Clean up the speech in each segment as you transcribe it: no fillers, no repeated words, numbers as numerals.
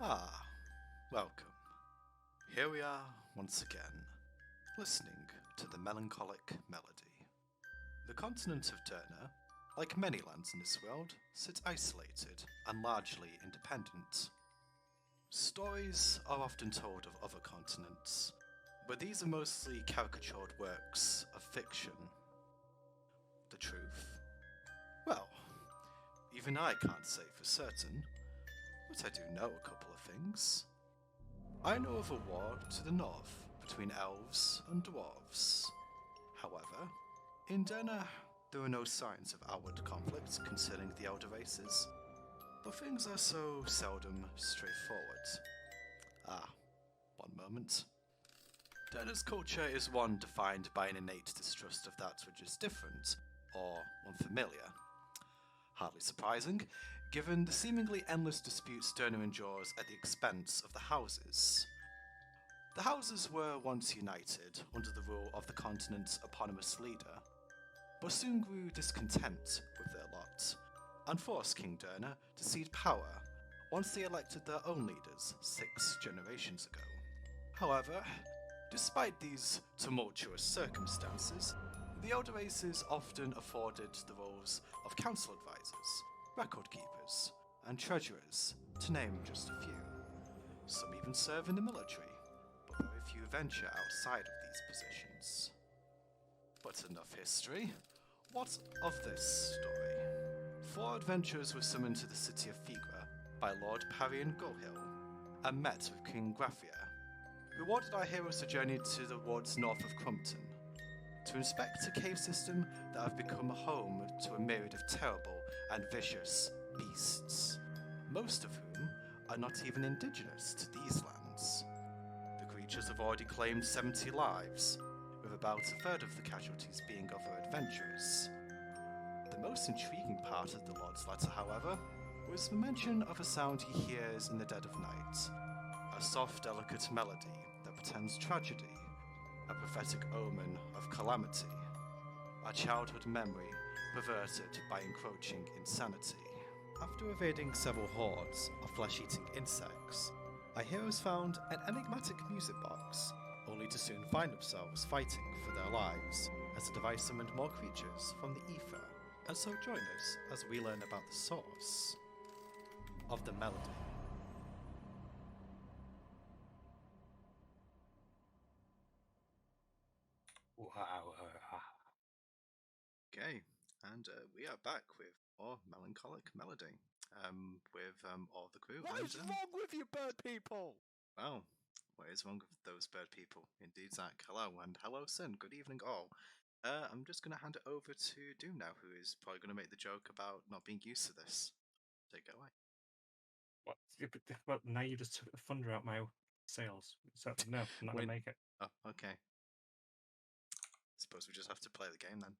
Ah, welcome. Here we are once again, listening to the Melancholic Melody. The continent of Derna, like many lands in this world, sits isolated and largely independent. Stories are often told of other continents, but these are mostly caricatured works of fiction. The truth? Well, even I can't say for certain, but I do know a couple of things. I know of a war to the north between elves and dwarves. However, in Derna, there are no signs of outward conflict concerning the elder races, but things are so seldom straightforward. Ah, one moment. Derna's culture is one defined by an innate distrust of that which is different or unfamiliar. Hardly surprising, given the seemingly endless disputes Derna endures at the expense of the houses. The houses were once united under the rule of the continent's eponymous leader, but soon grew discontent with their lot, and forced King Derna to cede power once they elected their own leaders 6 generations ago. However, despite these tumultuous circumstances, the elder races often afforded the roles of council advisors, record keepers, and treasurers, to name just a few. Some even serve in the military, but very few venture outside of these positions. But enough history. What of this story? 4 adventurers were summoned to the city of Figra by Lord Parian Gulhill and met with King Graphia, who ordered our heroes to journey to the woods north of Crumpton to inspect a cave system that have become a home to a myriad of terrible and vicious beasts, most of whom are not even indigenous to these lands. The creatures have already claimed 70 lives, with about a third of the casualties being other adventurers. The most intriguing part of the Lord's letter, however, was the mention of a sound he hears in the dead of night, a soft, delicate melody that portends tragedy, a prophetic omen of calamity, a childhood memory perverted by encroaching insanity. After evading several hordes of flesh-eating insects, our heroes found an enigmatic music box, only to soon find themselves fighting for their lives as the device summoned more creatures from the ether. And so join us as we learn about the source of the melody. Wow. Okay, and we are back with our Melancholic Melody, with all the crew. What is wrong with you bird people? Well, what is wrong with those bird people? Indeed, Zach. Hello, and hello, Sin. Good evening, all. I'm just going to hand it over to Doom now, who is probably going to make the joke about not being used to this. Take it away. What? Well, now you just took the thunder out my sails. So no, I'm not gonna make it. Oh, okay. Suppose we just have to play the game then.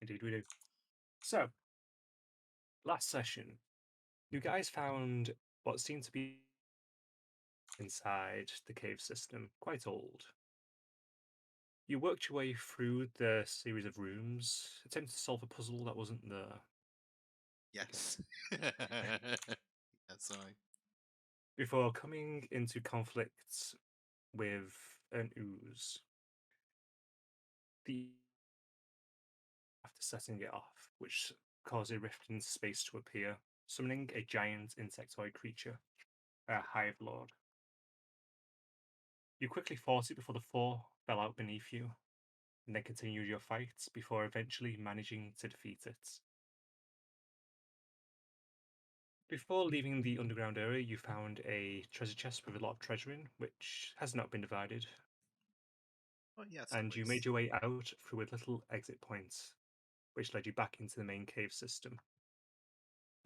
Indeed, we do. So, last session, you guys found what seemed to be inside the cave system, quite old. You worked your way through the series of rooms, attempting to solve a puzzle that wasn't there. Yes. Yeah, sorry. Before coming into conflict with an ooze. After setting it off, which caused a rift in space to appear, summoning a giant insectoid creature, a hive lord. You quickly fought it before the 4 fell out beneath you, and then continued your fight before eventually managing to defeat it. Before leaving the underground area, you found a treasure chest with a lot of treasure in, which has not been divided. Oh, yes, And you made your way out through a little exit point, which led you back into the main cave system.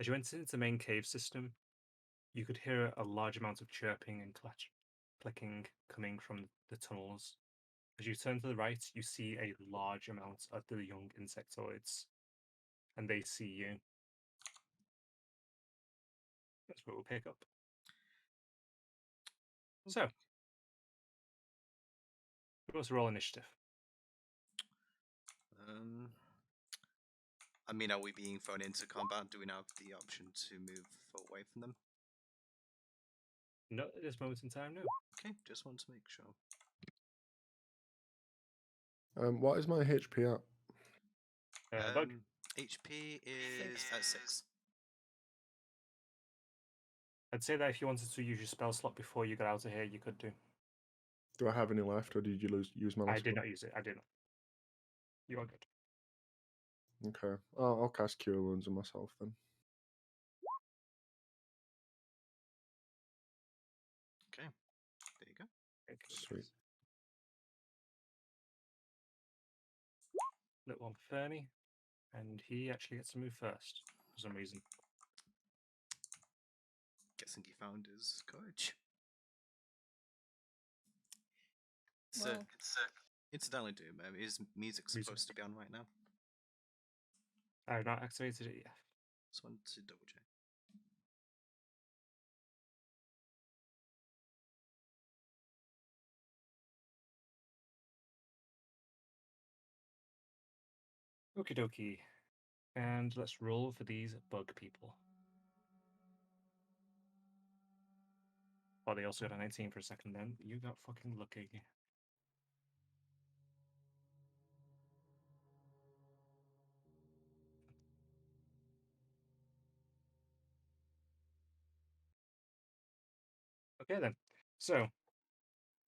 As you entered into the main cave system, you could hear a large amount of chirping and clicking coming from the tunnels. As you turn to the right, you see a large amount of the young insectoids, and they see you. That's where we'll pick up. So, who wants to roll initiative? I mean, are we being thrown into combat? Do we now have the option to move away from them? Not at this moment in time, no. Okay, just want to make sure. What is my HP at? Bug. HP is at 6. I'd say that if you wanted to use your spell slot before you got out of here, you could do. Do I have any left, or did you use my last I did one? not use it. I did not. You are good. Okay. I'll cast Cure Wounds on myself then. Okay, there you go. Okay, Sweet. Little one for Fernie, and he actually gets to move first for some reason. Guessing he found his courage. Well, Incidentally, Doom, is music supposed to be on right now? I have not activated it yet. Just wanted to double check. Okie dokie. And let's roll for these bug people. Oh, they also got a 19 for a second then. You got fucking lucky. Okay then. So,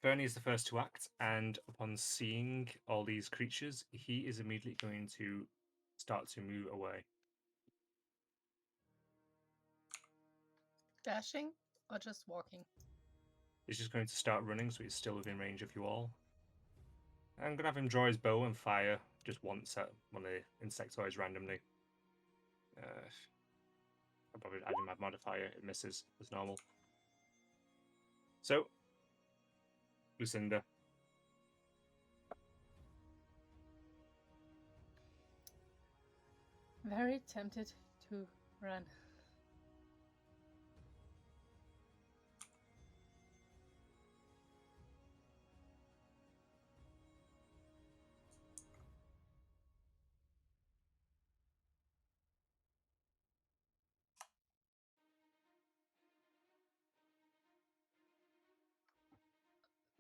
Fernie is the first to act, and upon seeing all these creatures, he is immediately going to start to move away. dashing or just walking? He's just going to start running, so he's still within range of you all. I'm going to have him draw his bow and fire just once at one of the insectoids randomly. I'll probably add in my modifier, it misses as normal. So, Lucinda. Very tempted to run.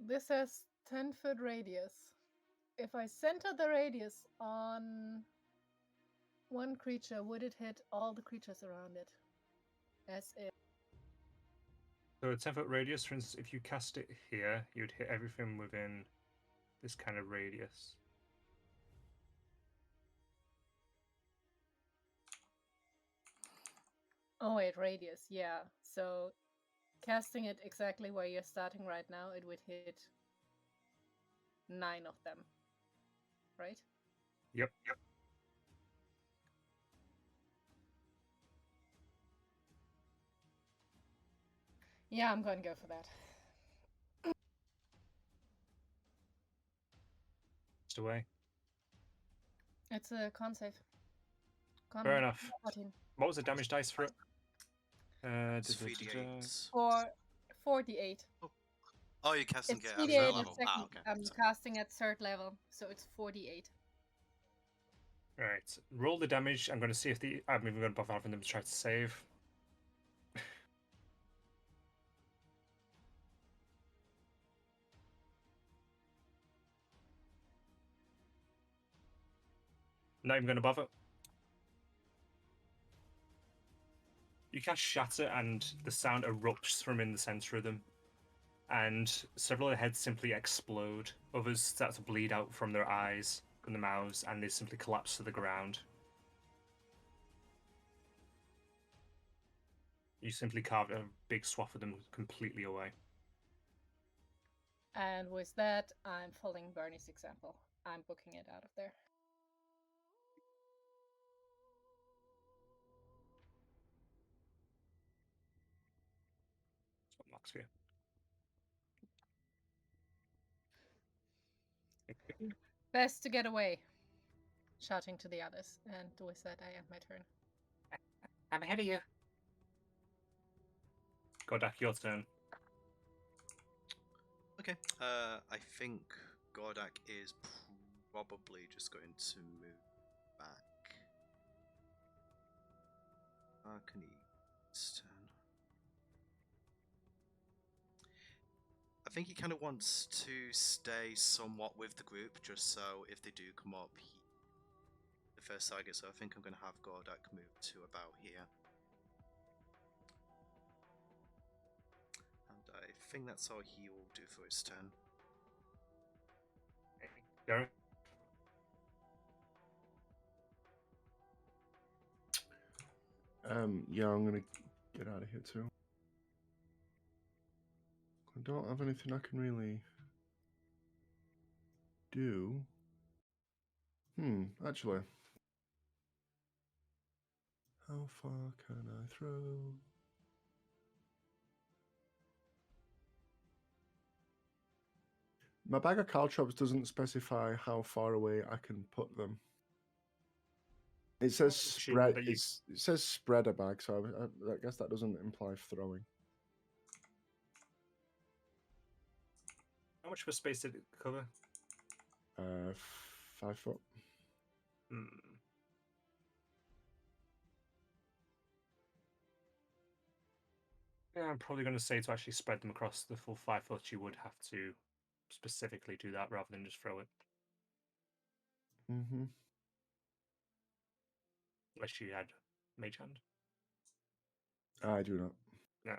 This has 10-foot radius. If I center the radius on one creature, would it hit all the creatures around it? As if So a 10-foot radius, for instance, if you cast it here, you'd hit everything within this kind of radius. oh wait, radius, yeah. So casting it exactly where you're starting right now, it would hit 9 of them. Right? Yep. Yeah, I'm going to go for that. Just away. It's a con save. Fair enough. 14. What was the damage dice for it? It's 3d8. For 48. Oh, you're casting It's it at 38 third at level. second. Okay. I'm Sorry. casting at 3rd level, so it's 48. Alright, roll the damage. I'm going to see if I'm even going to buff out from them to try to save. Not even going to bother. You cast Shatter, and the sound erupts from in the center of them. And several of the heads simply explode. Others start to bleed out from their eyes and their mouths, and they simply collapse to the ground. You simply carved a big swath of them completely away. And with that, I'm following Bernie's example. I'm booking it out of there. That's what Max for you. Best to get away. Shouting to the others. And with that, I end my turn. I'm ahead of you. Godak, your turn. Okay. I think Gordak is probably just going to move back. Arcane's turn. I think he kind of wants to stay somewhat with the group, just so if they do come up, the first target. So I think I'm going to have Gordak move to about here. And I think that's all he will do for his turn. Gareth? Yeah, I'm gonna get out of here too. I don't have anything I can really do. Actually. How far can I throw? My bag of caltrops doesn't specify how far away I can put them. It says Assuming spread. that you- It says spread a bag, so I guess that doesn't imply throwing. How much of a space did it cover? 5 foot. Hmm. Yeah, I'm probably going to say to actually spread them across the full 5 foot, you would have to specifically do that rather than just throw it. Mm-hmm. Unless you had Mage Hand. I do not. No.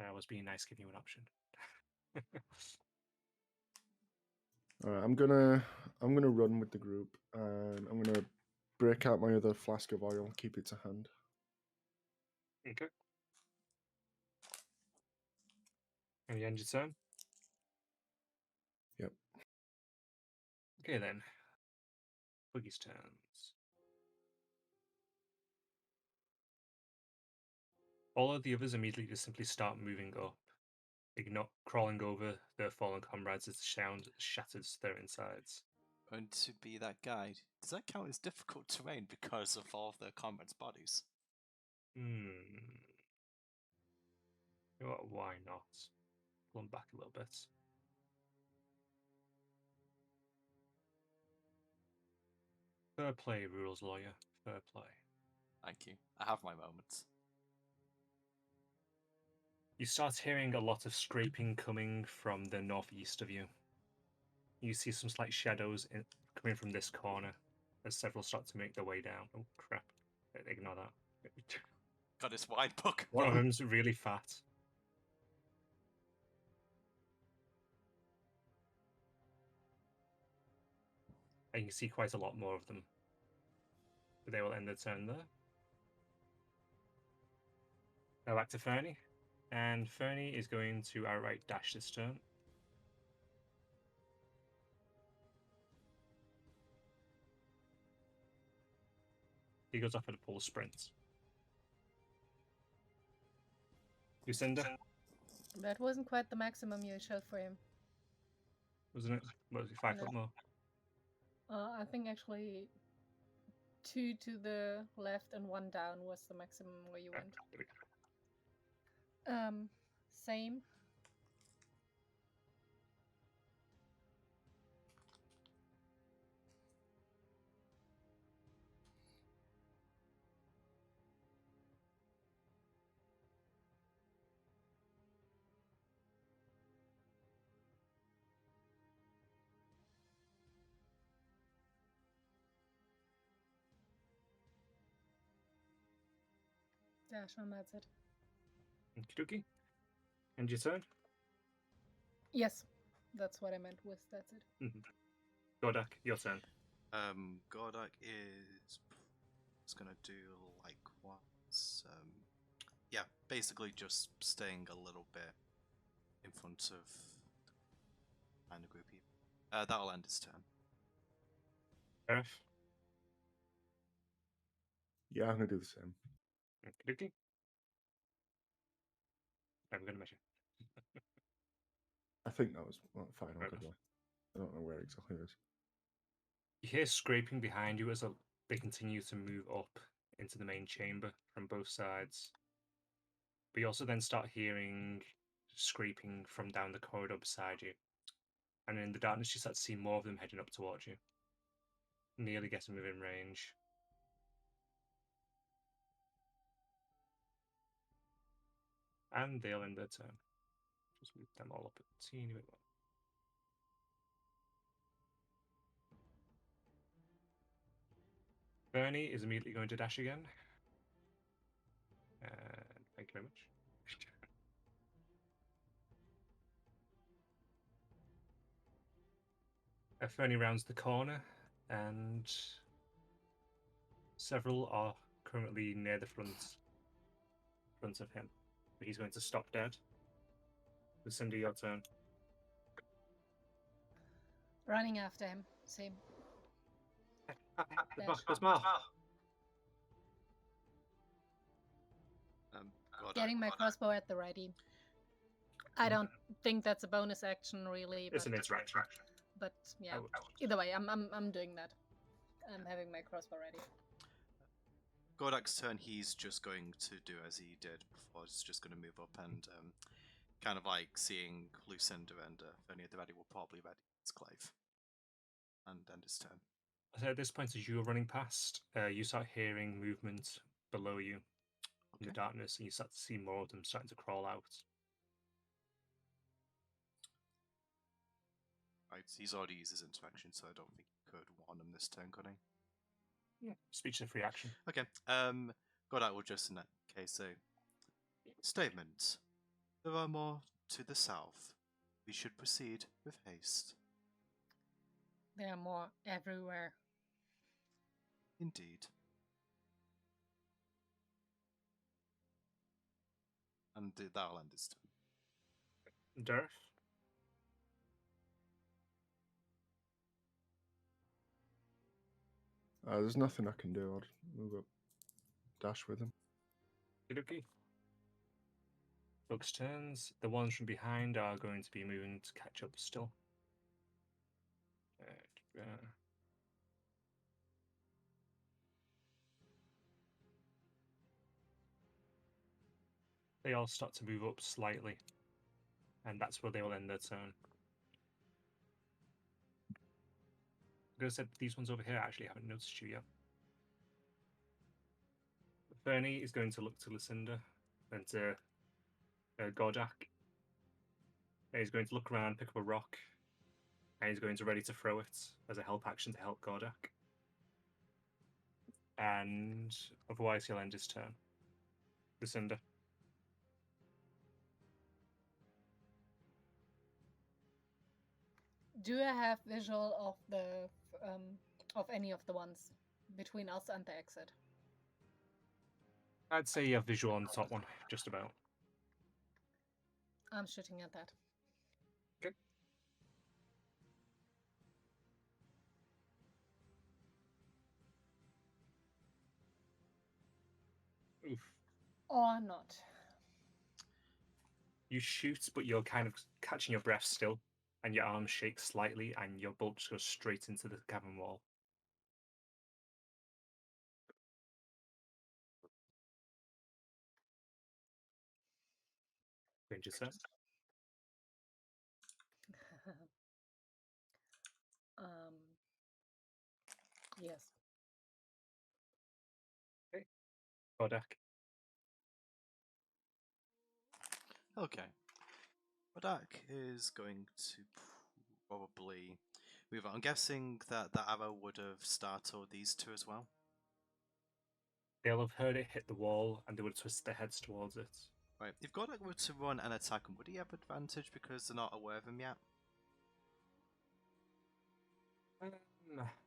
I was being nice, giving you an option. All right, I'm gonna run with the group, and I'm gonna break out my other flask of oil, keep it to hand. Okay. And you end your turn? Yep. Okay then. Boogie's turns. All of the others immediately just simply start moving up, crawling over their fallen comrades as the sound shatters their insides. And to be that guy, does that count as difficult terrain because of all of their comrades' bodies? You know what, why not? Pull them back a little bit. Fair play, rules lawyer. Fair play. Thank you. I have my moments. You start hearing a lot of scraping coming from the northeast of you. You see some slight shadows coming from this corner as several start to make their way down. Oh crap. Ignore that. Got his wine book. One of them's really fat. And you can see quite a lot more of them. But they will end their turn there. Now back to Fernie. And Fernie is going to outright dash this turn. He goes off at a full sprint. Lucinda, That wasn't quite the maximum you showed for him. wasn't it? What was it, 5 No. foot more? I think actually 2 to the left and 1 down was the maximum where you Right, went. there we go. Same. Dash and that's it. Okie dokie. And your turn? Yes, that's what I meant with that's it. Gordak, your turn. Gordak is gonna do likewise. Yeah, basically just staying a little bit in front of and a group of people. That'll end his turn. Gareth, Yeah, I'm gonna do the same. okie dokie. I'm going to measure. I think that was fine. Fair I'll go enough. away. I don't know where exactly it is. You hear scraping behind you as they continue to move up into the main chamber from both sides. But you also then start hearing scraping from down the corridor beside you. And in the darkness, you start to see more of them heading up towards you. Nearly getting within range. And they'll end their turn. Just move them all up a teeny bit more. Bernie is immediately going to dash again. And thank you very much. Fernie rounds the corner, and several are currently near the front of him. But he's going to stop dead. Lucinda, your turn. Running after him. Same. There's Mal. God, Getting my crossbow at the ready. I don't think that's a bonus action, really. It's an interaction. But yeah, either way, I'm doing that. I'm having my crossbow ready. Godak's turn, he's just going to do as he did before. He's just going to move up and kind of like seeing Lucinda and Fernie at the ready will probably ready his glaive. And end his turn. So at this point, as you're running past, you start hearing movement below you in the darkness, and you start to see more of them starting to crawl out. Right, he's already used his interaction, so I don't think he could warn him this turn, could he? Yeah. Speech is a free action. Okay. Godak will just in that case say, statement. There are more to the south. We should proceed with haste. There are more everywhere. Indeed. And that'll end his turn. Durf? There's nothing I can do. I'll move up, dash with him. Okay. Bugs turns. The ones from behind are going to be moving to catch up still. They all start to move up slightly, and that's where they will end their turn. I'm going to say these ones over here actually haven't noticed you yet. Fernie is going to look to Lucinda, then to Godak. And he's going to look around, pick up a rock, and he's going to ready to throw it as a help action to help Godak. And otherwise he'll end his turn. Lucinda. Do I have visual of the of any of the ones between us and the exit? I'd say you have visual on the top one, just about. I'm shooting at that. Okay. Oof. Or not. You shoot, but you're kind of catching your breath still, and your arms shake slightly, and your bolt just goes straight into the cavern wall. Ranger turn. Yes. Okay. Godak. Okay. Godak is going to probably move on. I'm guessing that the arrow would have startled these two as well. They'll have heard it hit the wall, and they would twist their heads towards it. Right. If Godak were to run and attack him, would he have advantage because they're not aware of him yet?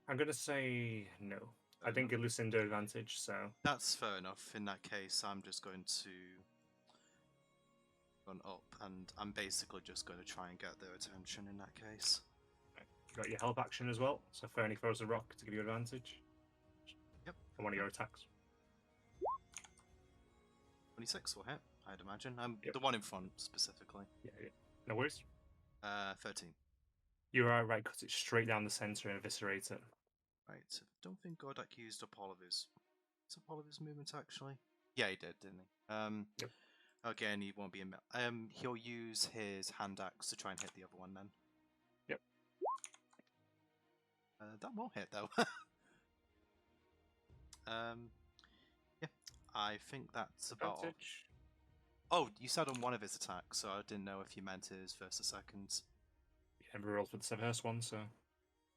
I'm going to say no. I didn't give Lucinda advantage, so... That's fair enough. In that case, I'm just going to run up, and I'm basically just going to try and get their attention in that case. You got your help action as well, so Fernie throws a rock to give you advantage. Yep. On one of your attacks. 26 will hit, I'd imagine. Yep. The one in front, specifically. Yeah. No worries. 13. You're right, cut it straight down the centre and eviscerate it. Right, I don't think Godak used up all of his... Is up all of his movement, actually? Yeah, he did, didn't he? Yep. Okay, and he won't be in... he'll use his hand axe to try and hit the other one, then. Yep. That won't hit, though. Yeah, I think that's about all. Advantage. Oh, you said on one of his attacks, so I didn't know if you meant his first or second. Yeah, we rolled for the first one, so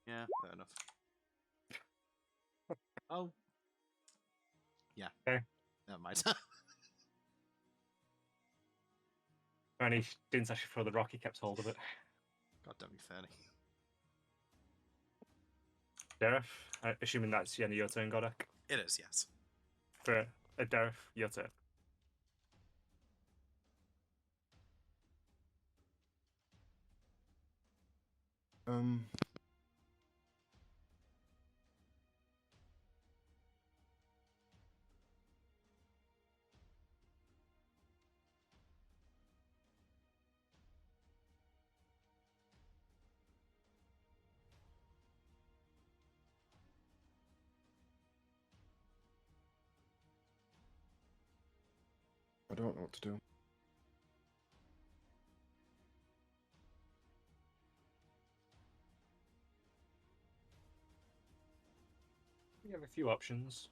Yeah, fair enough. Oh. Yeah. Okay. Never mind. and he didn't actually throw the rock. He kept hold of it. God damn you, Fernie. Deref, assuming that's the end of your turn, Godek. It is, yes. For Deref, your turn. I don't know what to do. You have a few options.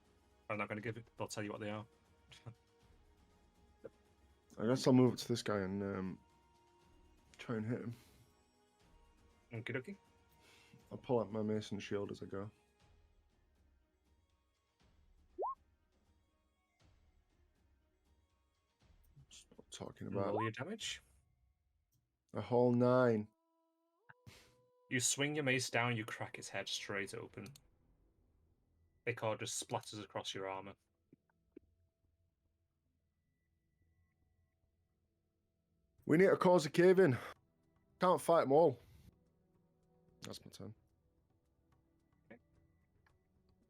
I'm not going to give it. They'll tell you what they are. I guess I'll move it to this guy and try and hit him. Okie dokie. I'll pull out my mason shield as I go. Just not talking about Roll your damage. a whole 9. You swing your mace down, you crack its head straight open. The cord just splatters across your armor. We need to cause a cave in. Can't fight them all. That's my turn.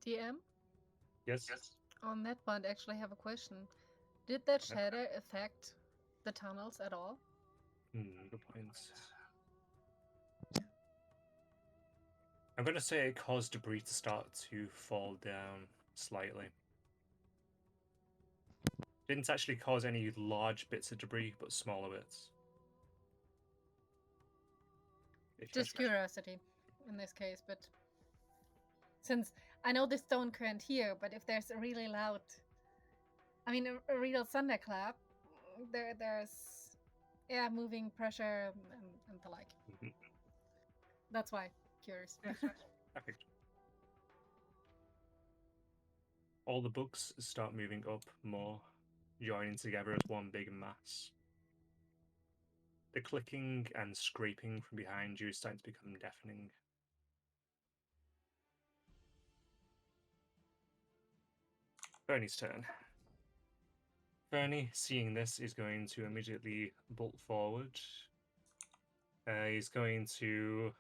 DM, Yes? on that point, I actually have a question. Did that shatter affect the tunnels at all? Good points. I'm going to say it caused debris to start to fall down slightly. Didn't actually cause any large bits of debris, but smaller bits. Just curiosity in this case, but since I know this don't current here, but if there's a really loud, I mean, a real thunderclap, there's moving pressure and the like. That's why curious. Perfect. All the bugs start moving up more, joining together as one big mass. The clicking and scraping from behind you is starting to become deafening. Bernie's turn. Bernie, seeing this, is going to immediately bolt forward. He's going to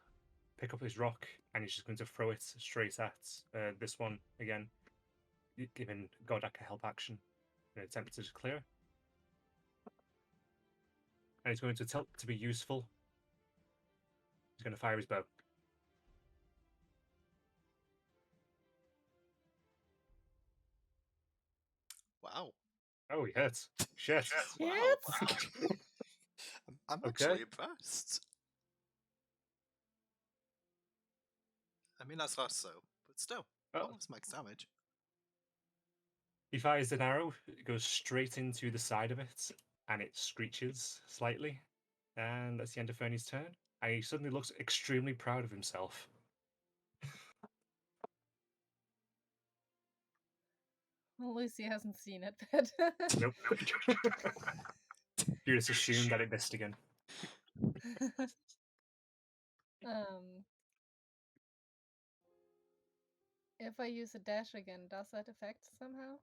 pick up his rock and he's just going to throw it straight at this one again, giving Godak a help action in an attempt to clear. And he's going to attempt to be useful. He's going to fire his bow. Wow. Oh, he hits. Shit. Wow. Hits? I'm Okay. actually impressed. I mean, that's less so, but still. Oh. Almost max damage. He fires an arrow, it goes straight into the side of it, and it screeches slightly. And that's the end of Fernie's turn. And he suddenly looks extremely proud of himself. Well, Lucy hasn't seen it, but Nope. You just assume that it missed again. If I use a dash again, does that affect somehow?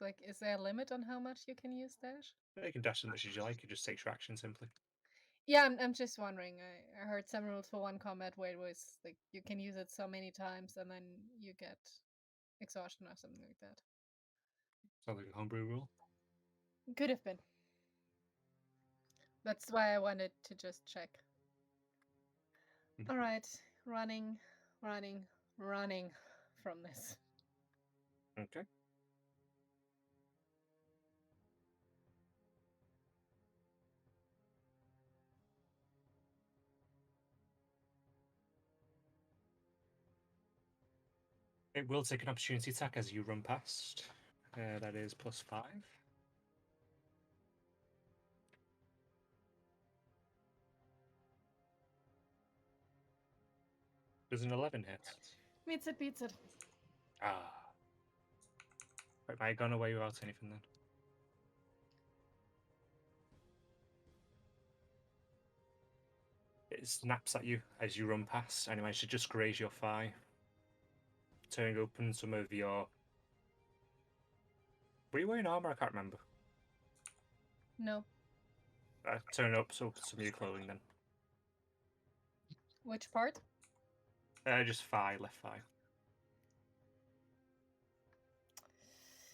Like, is there a limit on how much you can use dash? You can dash as much as you like, it just takes your action simply. Yeah, I'm just wondering. I heard some rules for one combat where it was like you can use it so many times and then you get exhaustion or something like that. Sounds like a homebrew rule. Could have been. That's why I wanted to just check. All right, running from this. Okay. It will take an opportunity attack as you run past. That is +5. Does an 11 hit? Meets it, beats it. Ah. Right, have I gone away without anything then? It snaps at you as you run past, and it managed to just graze your thigh, tearing open some of your... Were you wearing armor? I can't remember. No. Turn up some of your clothing then. Which part? Just thigh, left thigh.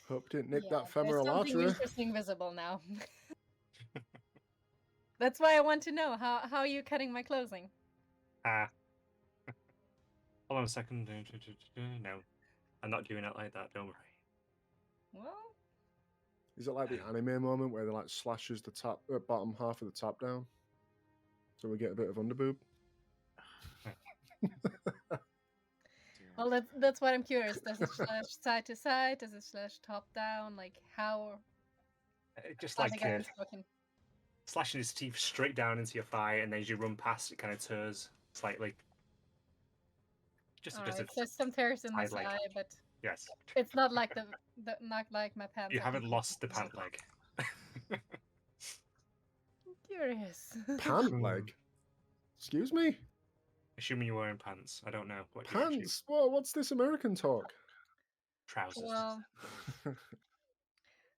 Hope didn't nick Yeah, that femoral there's something artery. interesting visible now. That's why I want to know how are you cutting my clothing? Ah. Hold on a second. No, I'm not doing it like that. Don't worry. Well, Is it like the anime moment where they like slashes the top, bottom half of the top down, so we get a bit of underboob? well, that's what I'm curious. Does it slash side to side? Does it slash top down? Like how Just are like they getting spoken? slashing his teeth straight down into your thigh, and then as you run past, it kind of tears slightly. Just a bit Alright, of so some tears in the side leg. side, but Yes. it's not like not like my pants. You are haven't completely lost the busy. pant leg. I'm curious. Pant leg? Excuse me? Assuming you're wearing pants. I don't know what you actually... Pants? Well, what's this American talk? Trousers. Well,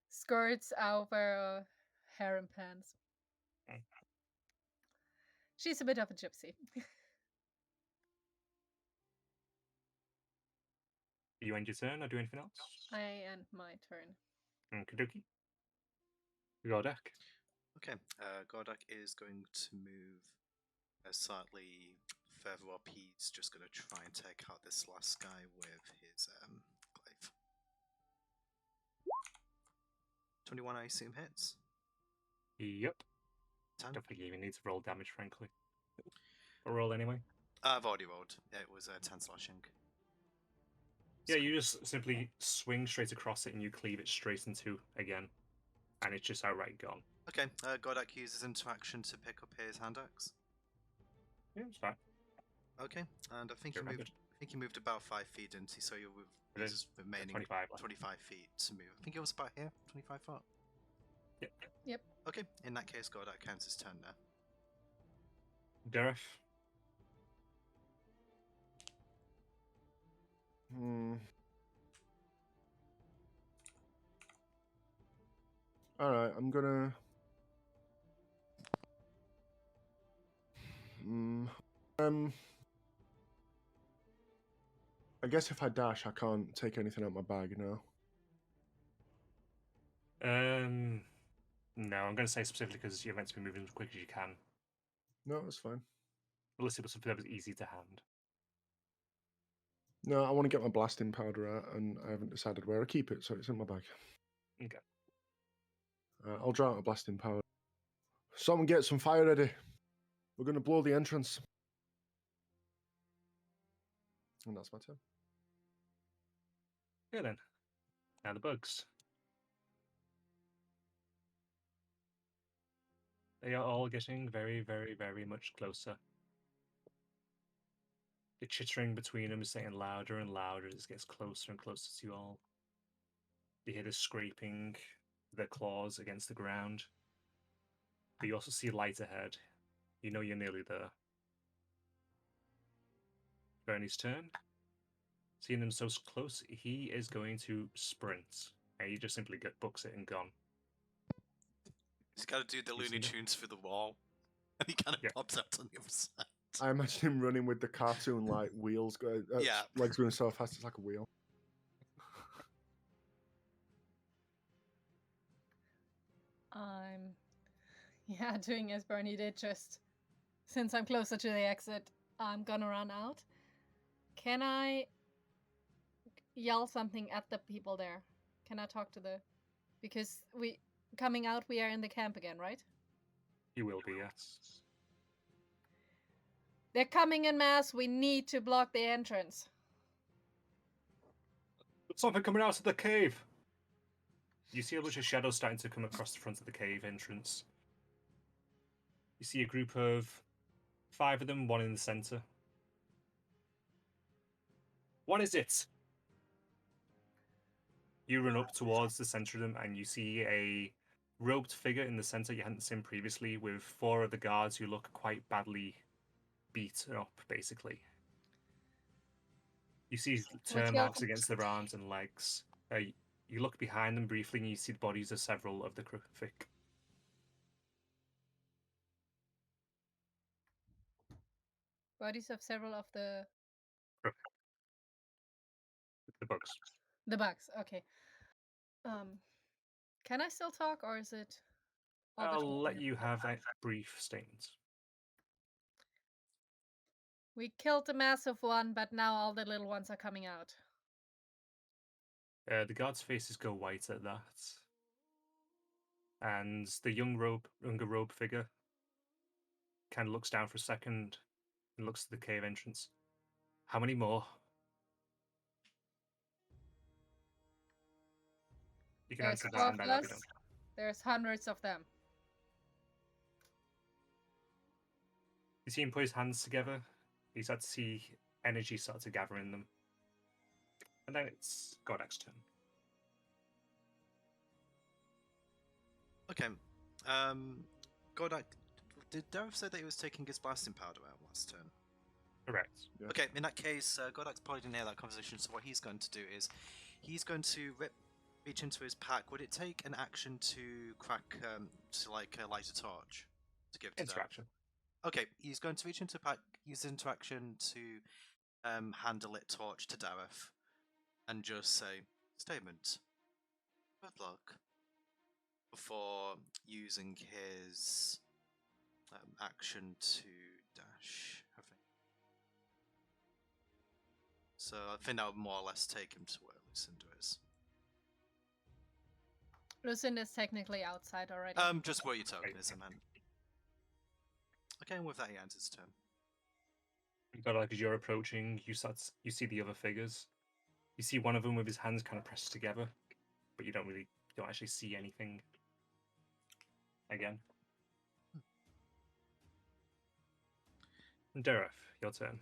skirts over harem pants. Mm. She's a bit of a gypsy. You end your turn or do anything else? I end my turn. Okie dokie. Gordak. Okay, Gordak is going to move slightly further up. He's just going to try and take out this last guy with his glaive. 21, I assume, hits. Yep. 10. Don't think you even need to roll damage, frankly. But roll anyway. I've already rolled. It was 10 slashing. Yeah, you just simply swing straight across it and you cleave it straight in two again. And it's just outright gone. Okay, Gordak uses interaction to pick up his hand axe. Yeah, it's fine. Okay, and I think You're he moved about 5 feet, didn't he? So you're with It is. his remaining 25 left. 25 feet to move. I think it was about here, 25 foot. Yep. Okay, in that case, Gordak counts his turn now. Deref. Alright, I'm gonna... I guess if I dash, I can't take anything out my bag now. No, I'm going to say specifically because you're meant to be moving as quick as you can. No, that's fine. Unless it was something that was easy to hand. No, I want to get my blasting powder out, and I haven't decided where I keep it, so it's in my bag. Okay. I'll draw out a blasting powder. Someone get some fire ready. We're going to blow the entrance. And that's my turn. Yeah, then. Now the bugs. They are all getting very, very, very much closer. The chittering between them is getting louder and louder as it gets closer and closer to you all. You hear the scraping, their claws against the ground. But you also see light ahead. You know you're nearly there. Bernie's turn. Seeing them so close, he is going to sprint. And he just simply books it and gone. He's got to do the Looney Tunes through the wall. And he kind of pops out on the other side. I imagine him running with the cartoon like wheels, legs going so fast it's like a wheel. I'm doing as Bernie did, just since I'm closer to the exit, I'm gonna run out. Can I yell something at the people there? Can I talk to because coming out, we are in the camp again, right? You will be, yes. They're coming in mass. We need to block the entrance. There's something coming out of the cave. You see a bunch of shadows starting to come across the front of the cave entrance. You see a group of 5 of them, one in the center. What is it? You run up towards the center of them, and you see a robed figure in the center you hadn't seen previously, with 4 of the guards who look quite badly beaten up, basically. You see tear marks against their arms and legs. You look behind them briefly, and you see the bodies of several of the Krufik. Bodies of several of the bugs. The bugs. Okay. Can I still talk, or is it? I'll let you have a brief statement. We killed the massive one, but now all the little ones are coming out. The guards' faces go white at that. And the younger robe figure kind of looks down for a second and looks to the cave entrance. How many more? You can answer that and then I'll be done. There's hundreds of them. You see him put his hands together. You start to see energy start to gather in them. And then it's Godak's turn. Okay. Godak, did Dareth say that he was taking his blasting powder out last turn? Correct. Yeah. Okay, in that case, Godak's probably didn't hear that conversation, so what he's going to do is he's going to reach into his pack. Would it take an action to crack, to light a torch to give to Interaction. Dareth? Okay, he's going to reach into a pack, use interaction to hand a lit torch to Dareth and just say, statement, good luck, before using his action to dash, I think. So I think that would more or less take him to where Lucinda is. Lucinda is technically outside already. Just where your token is, I meant. Okay, and with that he ends his turn. Godak, as you're approaching, you see the other figures. You see one of them with his hands kind of pressed together, but you don't actually see anything. Again. Dareth, your turn.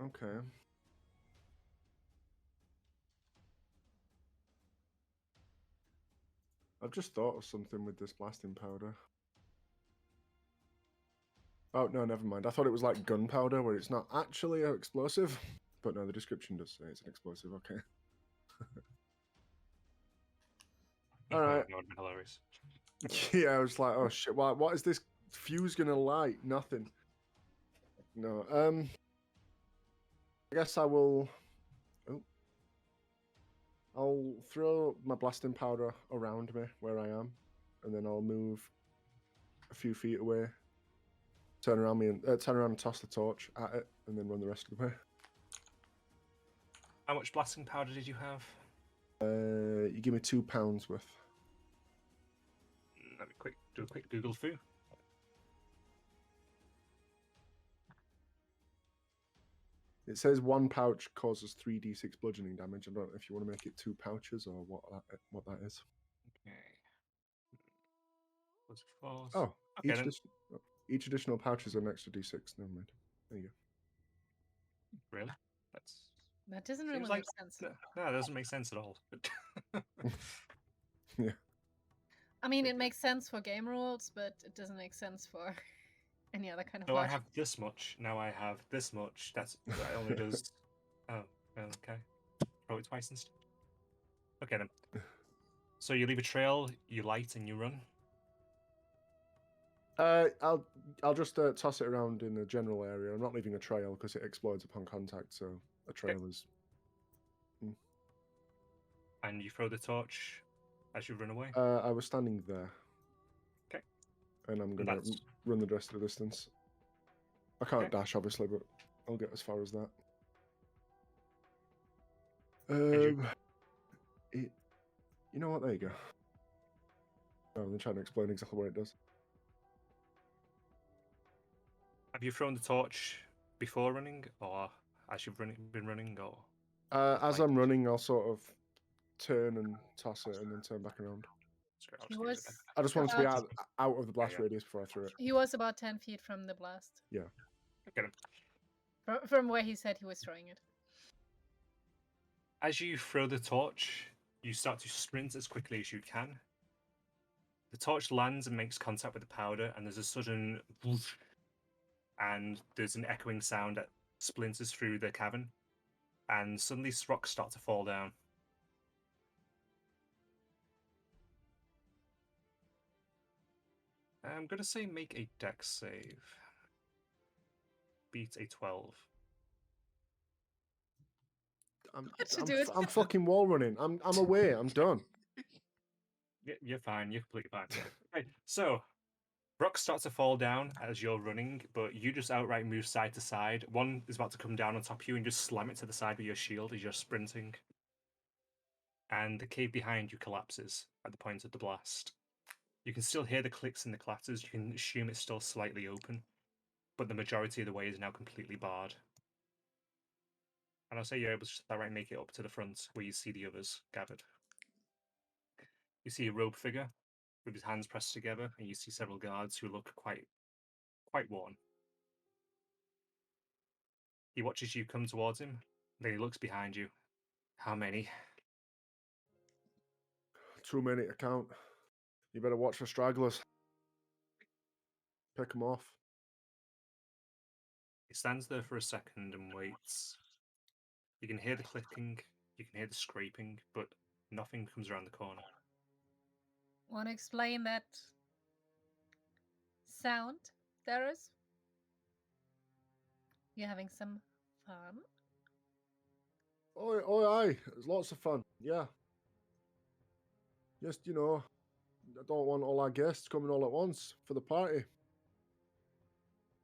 Okay. I've just thought of something with this blasting powder. Oh, no, never mind. I thought it was like gunpowder, where it's not actually an explosive. But no, the description does say it's an explosive, okay. Alright. Hilarious. Yeah, I was like, oh shit, what is this fuse gonna light? Nothing. No, I guess I will... Oh. I'll throw my blasting powder around me, where I am, and then I'll move a few feet away, turn around and toss the torch at it, and then run the rest of the way. How much blasting powder did you have? You give me 2 pounds worth. Let me do a quick Google foo. It says 1 pouch causes 3d6 bludgeoning damage. I don't know if you want to make it 2 pouches or what that is. Okay. Force. Oh, okay, each additional pouch is an extra d6. Never mind. There you go. Really? That doesn't really like, make sense. No, it doesn't make sense at all. Yeah. I mean, it makes sense for game rules, but it doesn't make sense for any other kind of So logic. I have this much. Now I have this much. That only does. Oh, okay. Probably twice instead. Okay then. So you leave a trail, you light, and you run. I'll just toss it around in a general area. I'm not leaving a trail because it explodes upon contact. So a trail is. And you throw the torch as you run away. I was standing there. Okay. And I'm gonna run the rest of the distance. I can't dash, obviously, but I'll get as far as that. You know what? There you go. Oh, I'm trying to explain exactly what it does. Have you thrown the torch before running, or as you've been running, or? As I'm running, I'll sort of turn and toss it, and then turn back around. Sorry, I just wanted to be out of the blast radius before I threw it. He was about 10 feet from the blast. Yeah. Okay. From where he said he was throwing it. As you throw the torch, you start to sprint as quickly as you can. The torch lands and makes contact with the powder, and there's a sudden whoosh, and there's an echoing sound that splinters through the cavern, and suddenly rocks start to fall down. I'm going to say make a dex save. Beat a 12. I'm fucking wall running. I'm away. I'm done. You're fine. You're completely fine. Okay, so rocks start to fall down as you're running, but you just outright move side to side. One is about to come down on top of you and just slam it to the side with your shield as you're sprinting. And the cave behind you collapses at the point of the blast. You can still hear the clicks and the clatters. You can assume it's still slightly open, but the majority of the way is now completely barred. And I'll say you're able to just outright make it up to the front where you see the others gathered. You see a robed figure with his hands pressed together, and you see several guards who look quite worn. He watches you come towards him, then he looks behind you. How many? Too many to count. You better watch for stragglers. Pick them off. He stands there for a second and waits. You can hear the clicking, you can hear the scraping, but nothing comes around the corner. Want to explain that sound, Darius? You having some fun? Oh, aye. There's lots of fun. Yeah. Just, I don't want all our guests coming all at once for the party.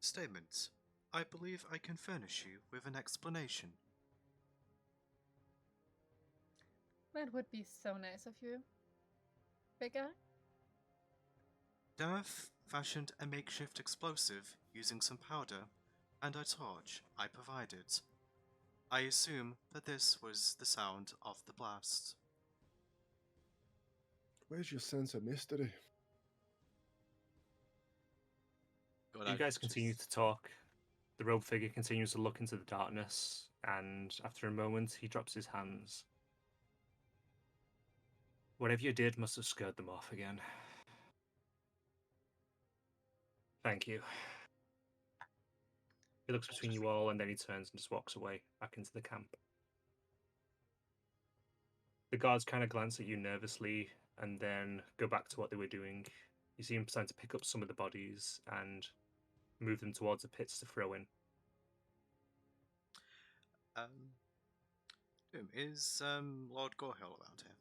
Statement. I believe I can furnish you with an explanation. That would be so nice of you, big guy. Darth fashioned a makeshift explosive using some powder and a torch I provided. I assume that this was the sound of the blast. Where's your sense of mystery? You guys continue to talk. The robed figure continues to look into the darkness, and after a moment, he drops his hands. Whatever you did must have scared them off again. Thank you. He looks between you all, and then he turns and just walks away back into the camp. The guards kind of glance at you nervously and then go back to what they were doing. You see him starting to pick up some of the bodies and move them towards the pits to throw in. Is Lord Gorehill around here?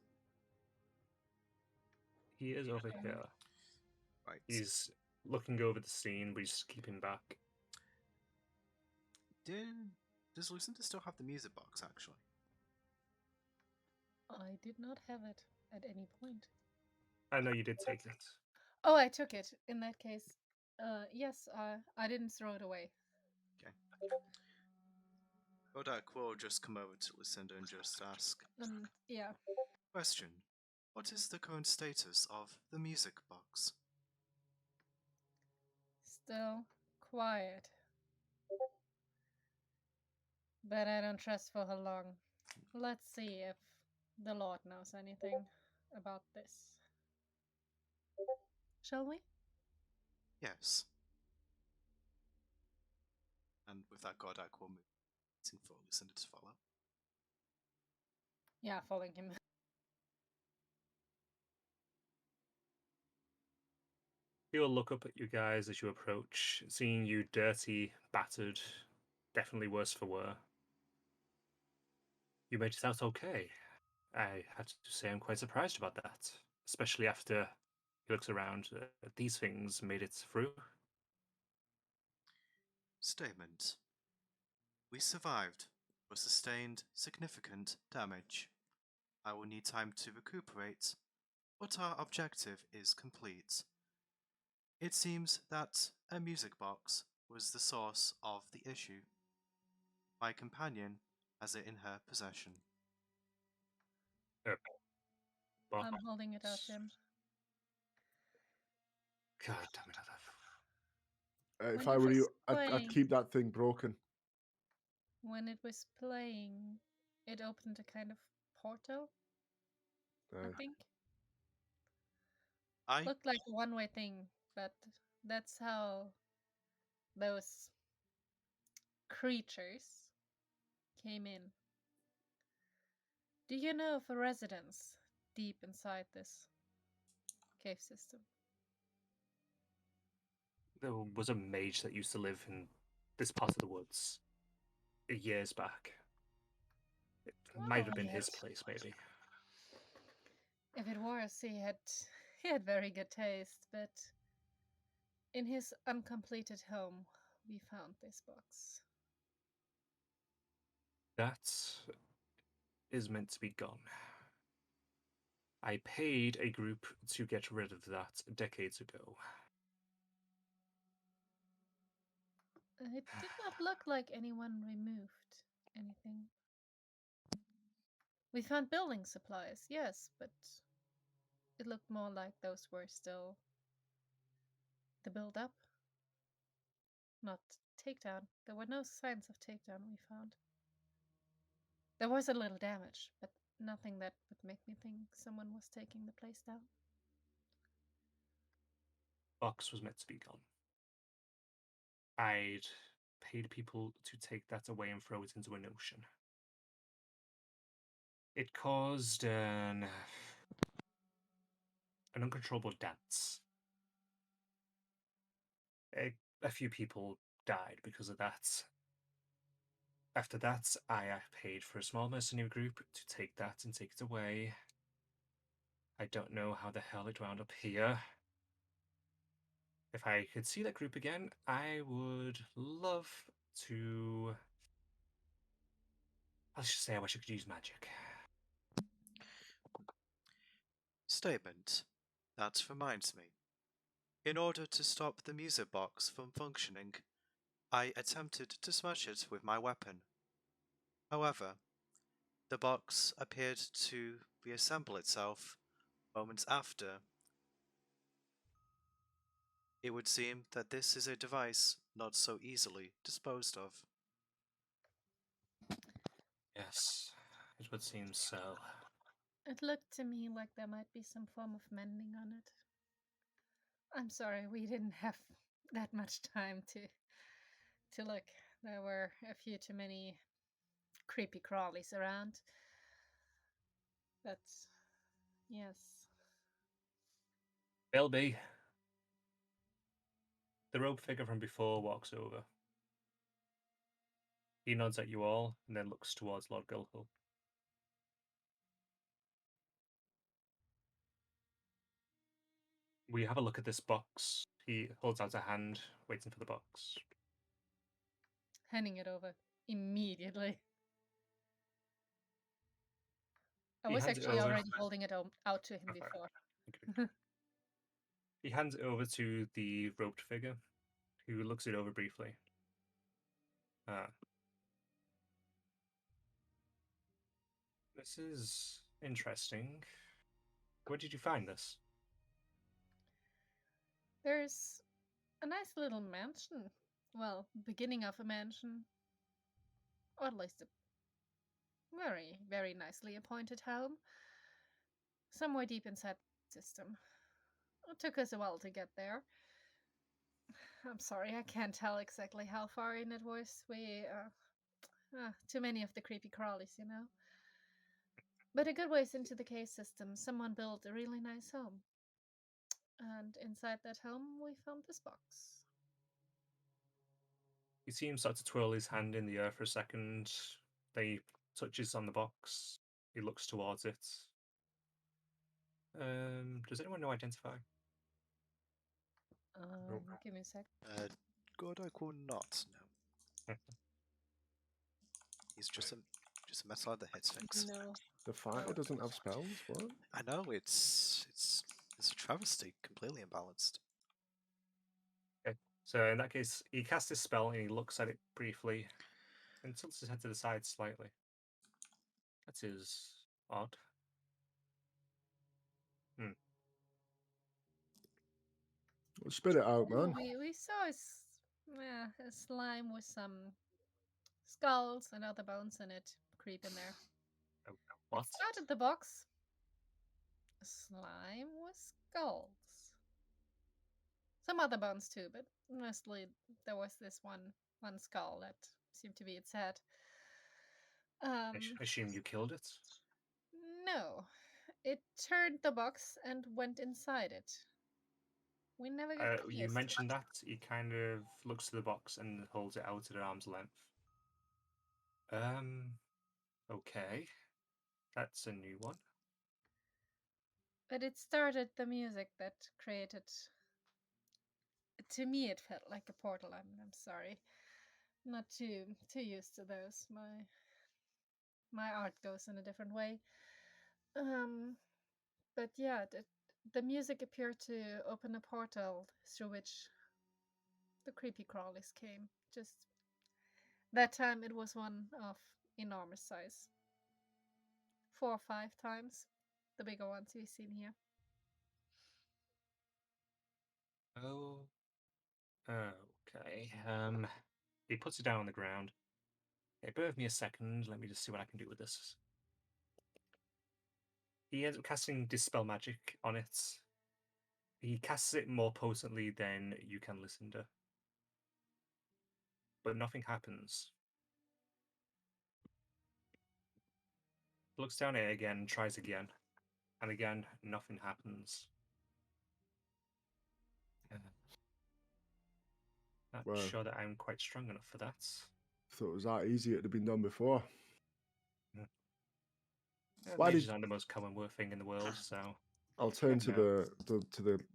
He is over here. Right. He's looking over the scene, but he's keeping back. Does Lucinda still have the music box, actually? I did not have it at any point. I know you did take it. Oh, I took it. In that case, yes, I didn't throw it away. Okay. Kodak will just come over to Lucinda and just ask. Yeah. Question. What is the current status of the music box? Still quiet. But I don't trust for how long. Let's see if the Lord knows anything about this. Shall we? Yes. And with that, Kodak will move for Lucinda to follow. Yeah, following him. He'll look up at you guys as you approach, seeing you dirty, battered, definitely worse for wear. You made it out okay. I had to say I'm quite surprised about that, especially after he looks around. These things made it through. Statement. We survived, but sustained significant damage. I will need time to recuperate, but our objective is complete. It seems that a music box was the source of the issue. My companion has it in her possession. I'm holding it out to him. God damn it, If I were you, I'd keep that thing broken. when it was playing, it opened a kind of portal, I think. I Looked like a one-way thing, but that's how those creatures came in. Do you know of a residence deep inside this cave system? There was a mage that used to live in this part of the woods years back. It might have been his yes. place, maybe. If it was, he had very good taste, but in his uncompleted home, we found this box. That is meant to be gone. I paid a group to get rid of that decades ago. It did not look like anyone removed anything. We found building supplies, yes, but it looked more like those were still the build up, not takedown. There were no signs of takedown we found. There was a little damage, but nothing that would make me think someone was taking the place down. Box was meant to be gone. I'd paid people to take that away and throw it into an ocean. It caused an uncontrollable dance. A few people died because of that. After that, I paid for a small mercenary group to take that and take it away. I don't know how the hell it wound up here. If I could see that group again, I would love to... Let's just say I wish I could use magic. statement. That reminds me. In order to stop the music box from functioning, I attempted to smash it with my weapon. However, the box appeared to reassemble itself moments after. It would seem that this is a device not so easily disposed of. Yes, it would seem so. It looked to me like there might be some form of mending on it. I'm sorry, we didn't have that much time to look. There were a few too many creepy crawlies around. But yes. Bilby. The robe figure from before walks over. He nods at you all and then looks towards Lord Gulhill. We have a look at this box. He holds out a hand, waiting for the box. Handing it over immediately. I He was hands it actually over. already holding it out to him Okay. before. Okay. He hands it over to the robed figure, who looks it over briefly. This is interesting. Where did you find this? There's a nice little mansion. Well, beginning of a mansion. Or at least a very, very nicely appointed home. Somewhere deep inside the system. It took us a while to get there. I'm sorry, I can't tell exactly how far in it was. Too many of the creepy crawlies, you know. But a good ways into the cave system, someone built a really nice home. And inside that home, we found this box. You see him start to twirl his hand in the air for a second. Then he touches on the box. He looks towards it. Does anyone know identify? Nope. Give me a sec. God, I could not. No, he's just a metal head that hits things. No. The fighter doesn't have spells? What? I know it's a travesty, completely imbalanced. Okay. So in that case, he casts his spell and he looks at it briefly and tilts his head to the side slightly. That is odd. Well, spit it out, man. We saw a slime with some skulls and other bones in it creep in there. Oh, what? It started the box. Slime with skulls. Some other bones too, but mostly there was this one skull that seemed to be its head. I assume you killed it. No, it turned the box and went inside it. We never got You close to mentioned it. that. He kind of looks to the box and holds it out at arm's length. Okay. That's a new one. But it started the music that created. To me, it felt like a portal. I'm sorry, not too used to those. My art goes in a different way. But yeah, the music appeared to open a portal through which the creepy crawlies came. Just that time, it was one of enormous size. 4 or 5 times the bigger ones we've seen here. Oh. Okay. He puts it down on the ground. Okay, bear with me a second. Let me just see what I can do with this. He ends up casting Dispel Magic on it. He casts it more potently than you can listen to. But nothing happens. Looks down at it again, tries again. And again, nothing happens. Not Wow. sure that I'm quite strong enough for that. Thought it was that easy. It'd have been done before. Why mages aren't the most common thing in the world, so I'll turn to the.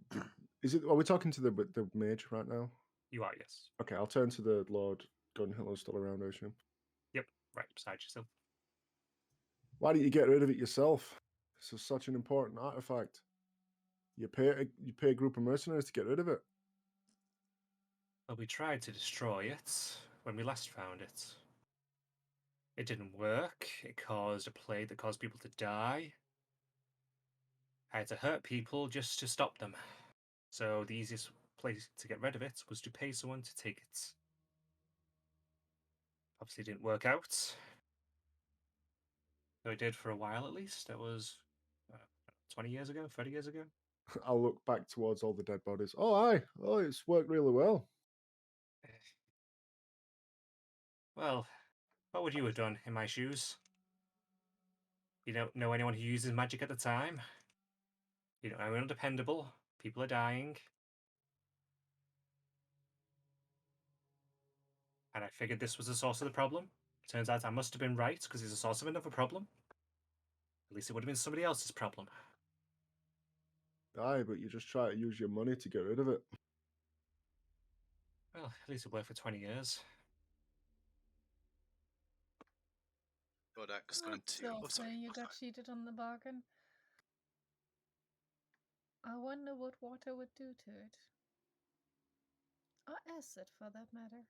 Is it? Are we talking to the mage right now? you are, yes. Okay, I'll turn to the Lord Gunhill still around, I assume. Yep, right beside yourself. Why don't you get rid of it yourself? This is such an important artifact. You pay a group of mercenaries to get rid of it. Well, we tried to destroy it when we last found it. It didn't work. It caused a plague that caused people to die. I had to hurt people just to stop them. So the easiest place to get rid of it was to pay someone to take it. Obviously, it didn't work out. Though it did for a while at least. That was 20 years ago, 30 years ago. I'll look back towards all the dead bodies. Oh, aye. Oh, it's worked really well. Well, what would you have done in my shoes? You don't know anyone who uses magic at the time? You don't know anyone dependable? People are dying. And I figured this was the source of the problem. Turns out I must have been right, because it's the source of another problem. At least it would have been somebody else's problem. Aye, but you just try to use your money to get rid of it. Well, at least it worked for 20 years. Godak's going to. So Oh, sorry. you got cheated on the bargain. I wonder what water would do to it. Or acid, for that matter.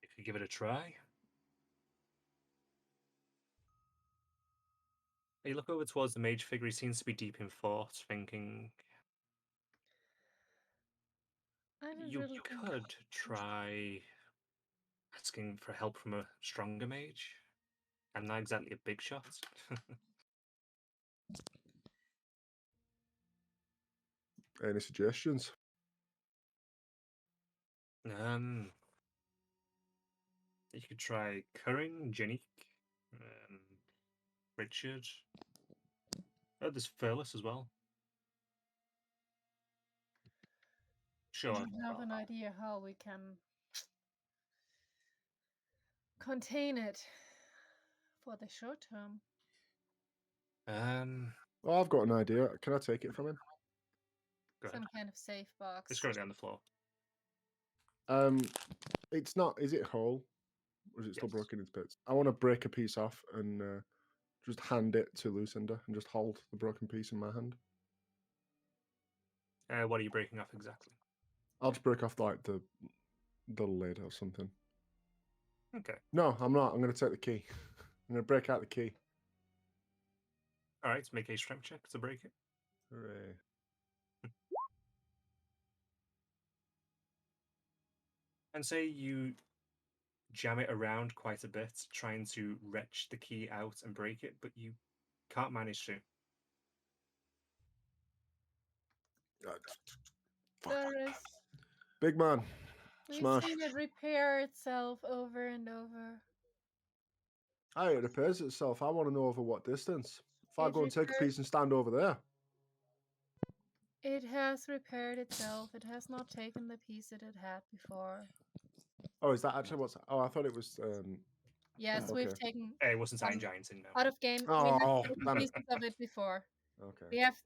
If you give it a try. You look over towards the mage figure. He seems to be deep in thought, thinking. You could try asking for help from a stronger mage. I'm not exactly a big shot. Any suggestions? You could try Curring, Janique, Richard. Oh, there's Furless as well. Sure. Do you have an idea how we can contain it for the short term? Oh, I've got an idea. Can I take it from him? Go ahead. Some kind of safe box. It's currently on the floor. It's not. Is it whole? Or is it still Yes. broken into bits? I want to break a piece off and just hand it to Lucinda and just hold the broken piece in my hand. What are you breaking off exactly? I'll just break off like the lid or something. Okay. No, I'm not. I'm going to take the key. I'm going to break out the key. All right. Make a strength check to break it. Hooray. And say you jam it around quite a bit, trying to retch the key out and break it, but you can't manage to. There is. Big man, We've smash. seen it repair itself over and over. It repairs itself. I want to know over what distance. If I It go and take a repairs- piece and stand over there. It has repaired itself. It has not taken the piece that it had before. Oh, is that actually what's? Oh, I thought it was. Yes, we've Okay. taken It wasn't Iron Um, Giants in now. out of game. Oh, we have damn taken it. pieces of it before. Okay. We have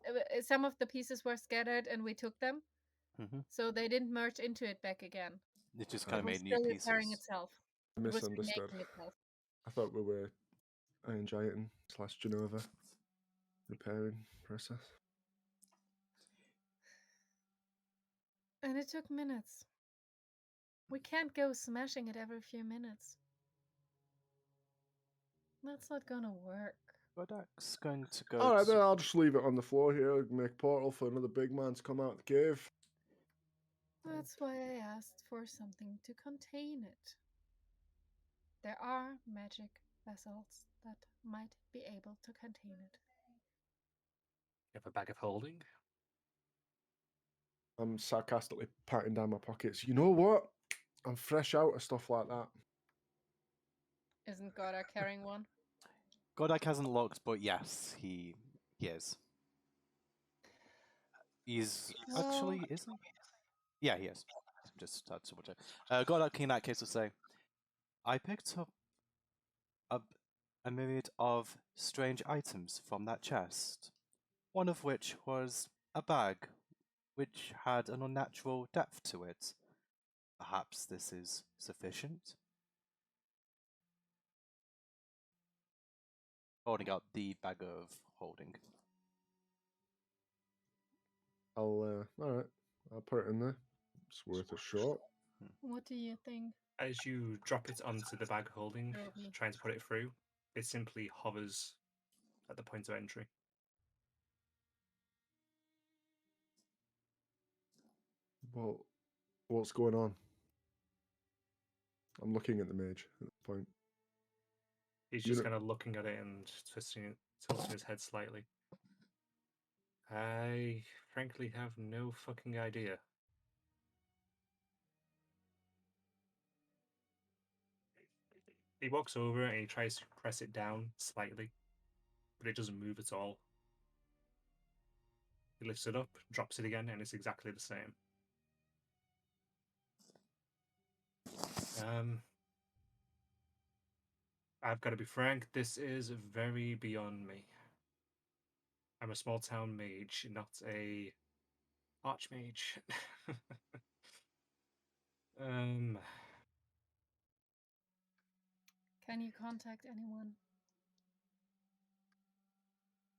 some of the pieces were scattered and we took them, Mhm. so they didn't merge into it back again. It just Oh. kind of It was made new still repairing pieces. itself. I It was misunderstood. remaking itself. I thought we were Iron Giant / Genova repairing process. And it took minutes. We can't go smashing it every few minutes. That's not gonna work. Godak's going to go. All right, to- then I'll just leave it on the floor here. Make portal for another big man to come out of the cave. That's why I asked for something to contain it. There are magic vessels that might be able to contain it. You have a bag of holding. I'm sarcastically patting down my pockets. You know what? I'm fresh out of stuff like that. Isn't Goda carrying one? Godak hasn't looked, but yes, he is. He's actually isn't. Yeah, he is. Just had to double check. Godak in that case will say, "I picked up a myriad of strange items from that chest. One of which was a bag, which had an unnatural depth to it. Perhaps this is sufficient." Holding up the bag of holding. All right. I'll put it in there. It's worth a shot. What do you think? As you drop it onto the bag holding, Ruby? trying to put it through, it simply hovers at the point of entry. Well, what's going on? I'm looking at the mage at this point. He's You just know- kind of looking at it and tilting his head slightly. I frankly have no fucking idea. He walks over and he tries to press it down slightly, but it doesn't move at all. He lifts it up, drops it again, and it's exactly the same. I've got to be frank, this is very beyond me. I'm a small town mage, not a archmage. Can you contact anyone?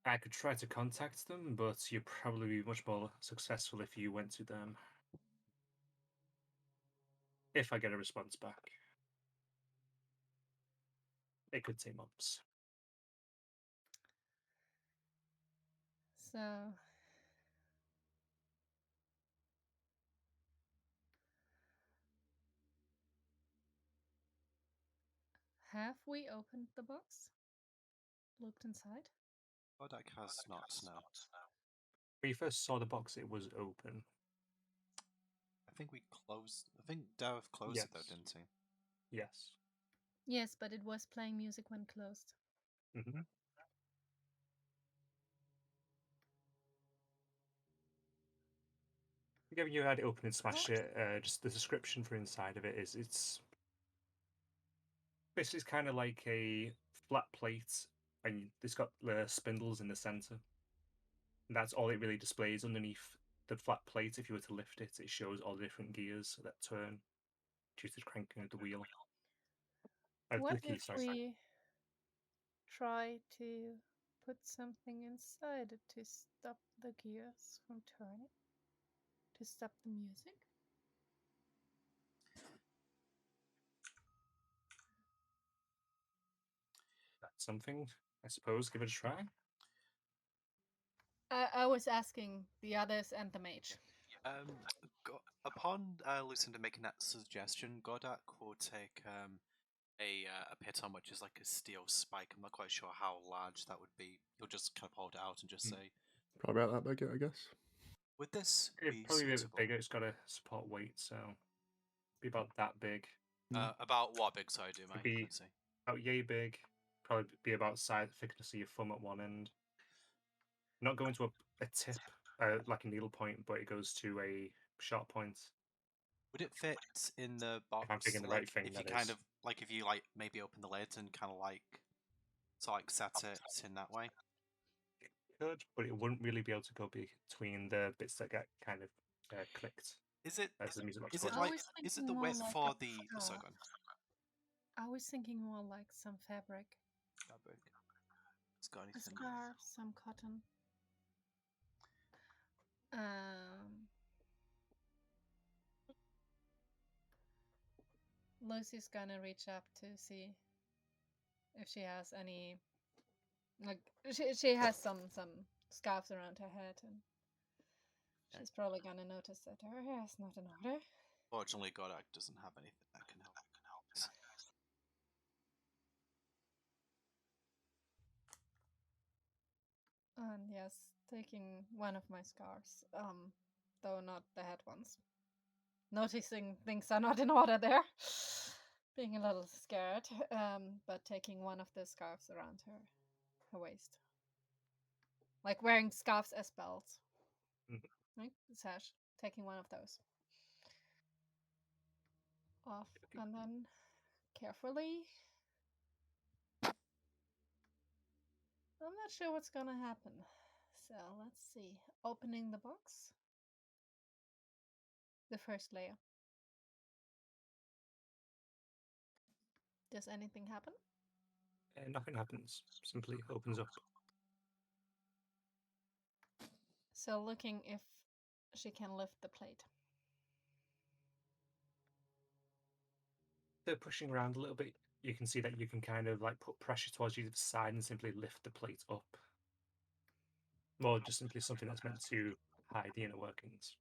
I could try to contact them, but you'd probably be much more successful if you went to them. If I get a response back. It could take months. So have we opened the box? Looked inside? Godak has not, no. When you first saw the box, it was open. I think we closed. I think Dareth closed it though, Yes. didn't he? Yes. Yes, but it was playing music when closed. Mm-hmm. Given you had it open and smashed it, just the description for inside of it is it's basically kind of like a flat plate, and it's got the spindles in the center. And that's all it really displays underneath the flat plate. If you were to lift it, it shows all the different gears that turn due to the cranking of the wheel. What The key, if sorry. we try to put something inside it to stop the gears from turning? To stop the music? That's something, I suppose. Give it a try. I was asking the others and the mage. Upon Lucinda making that suggestion, Godak will take a piton, which is like a steel spike. I'm not quite sure how large that would be. He'll just kind of hold it out and just say, Probably about that big, I guess. "Would this It'd be probably be a bit suitable?" bigger. It's got a support weight, so be about that big. About what big? Sorry, do It'd be Let's see. about yay big. Probably be about size thickness of your thumb at one end. Not going to a tip, like a needle point, but it goes to a sharp point. Would it fit in the box? I'm thinking the right thing, If you that kind is. of like if you like maybe open the lid and kind of like set it in that way. Could, but it wouldn't really be able to go between the bits that get kind of clicked. Is it? As the music box Is it goes. I like? was Is it thinking the more width like for a the? Oh, sorry, scarf. go on. I was thinking more like some fabric, Fabric. It's got a anything? scarf, some cotton. Lucy's gonna reach up to see if she has any. Like she has some scarves around her head, and she's probably gonna notice that her hair is not in order. Fortunately, Godak doesn't have anything that can help. And yes, taking one of my scarves, though not the head ones. Noticing things are not in order there, being a little scared, but taking one of the scarves around her waist, like wearing scarves as belts, right? Sash, taking one of those off, and then carefully. I'm not sure what's gonna happen. So let's see. Opening the box. The first layer. Does anything happen? Nothing happens. Simply opens up. So looking if she can lift the plate. They're pushing around a little bit. You can see that you can kind of like put pressure towards either side and simply lift the plate up. Or just simply something that's meant to hide the inner workings.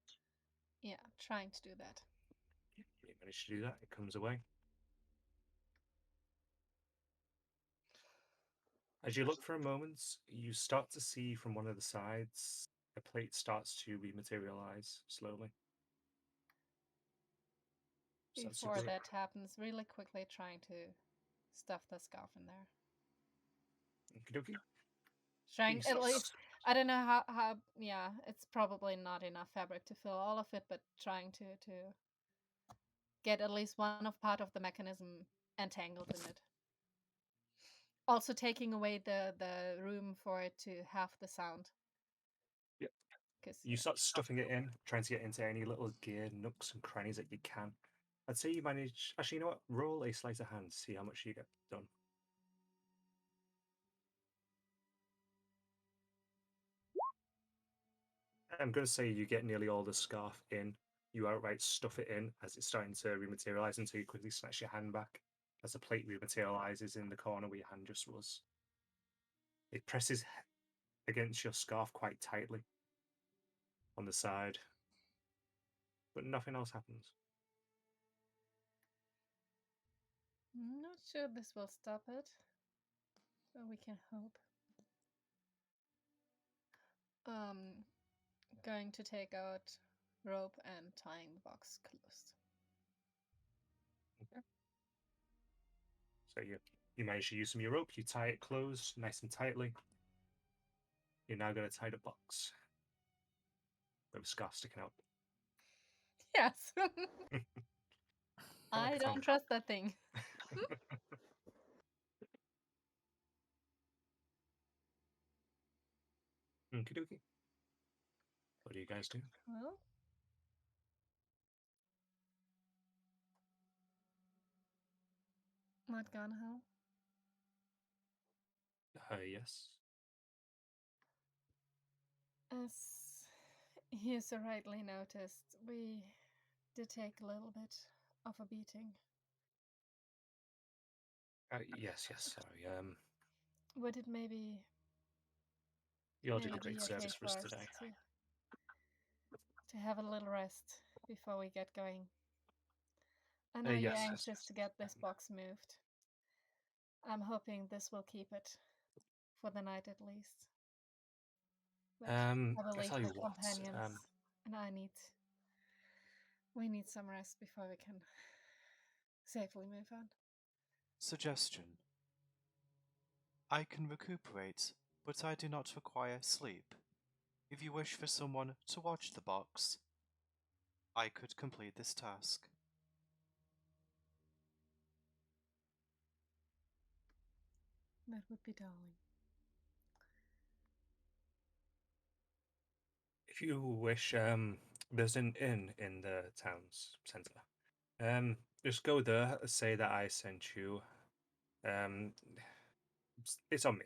Yeah, trying to do that. You manage to do that. It comes away. As you look for a moment, you start to see from one of the sides the plate starts to rematerialize slowly. Before that happens, really quickly trying to stuff the scarf in there. Okie dokie. Trying at least, I don't know how yeah, it's probably not enough fabric to fill all of it, but trying to get at least one of part of the mechanism entangled in it. Also taking away the room for it to have the sound. Yep. You start stuffing it in, trying to get into any little gear nooks and crannies that you can. I'd say you manage. Actually, you know what? Roll a sleight of hand to see how much you get done. I'm going to say you get nearly all the scarf in. You outright stuff it in as it's starting to rematerialize until you quickly snatch your hand back as the plate rematerializes in the corner where your hand just was. It presses against your scarf quite tightly on the side, but nothing else happens. I'm not sure this will stop it, but we can hope. Going to take out rope and tying the box closed. Okay. So you manage to use some of your rope, you tie it closed nice and tightly. You're now going to tie the box with a scarf sticking out. Yes. I don't trust that thing. Okie dokie. What do you guys do? Well, not gonna help. Yes. As you so rightly noticed, we did take a little bit of a beating. Yes, sorry. Would it maybe You all did a maybe great be service okay for us today. to have a little rest before we get going. I know you're Yes, anxious to get this box moved. I'm hoping this will keep it for the night at least. But I I'll believe tell you the what. companions and we need some rest before we can safely move on. Suggestion. I can recuperate, but I do not require sleep. If you wish for someone to watch the box, I could complete this task. That would be darling. If you wish, there's an inn in the town's centre. Just go there, say that I sent you. It's on me.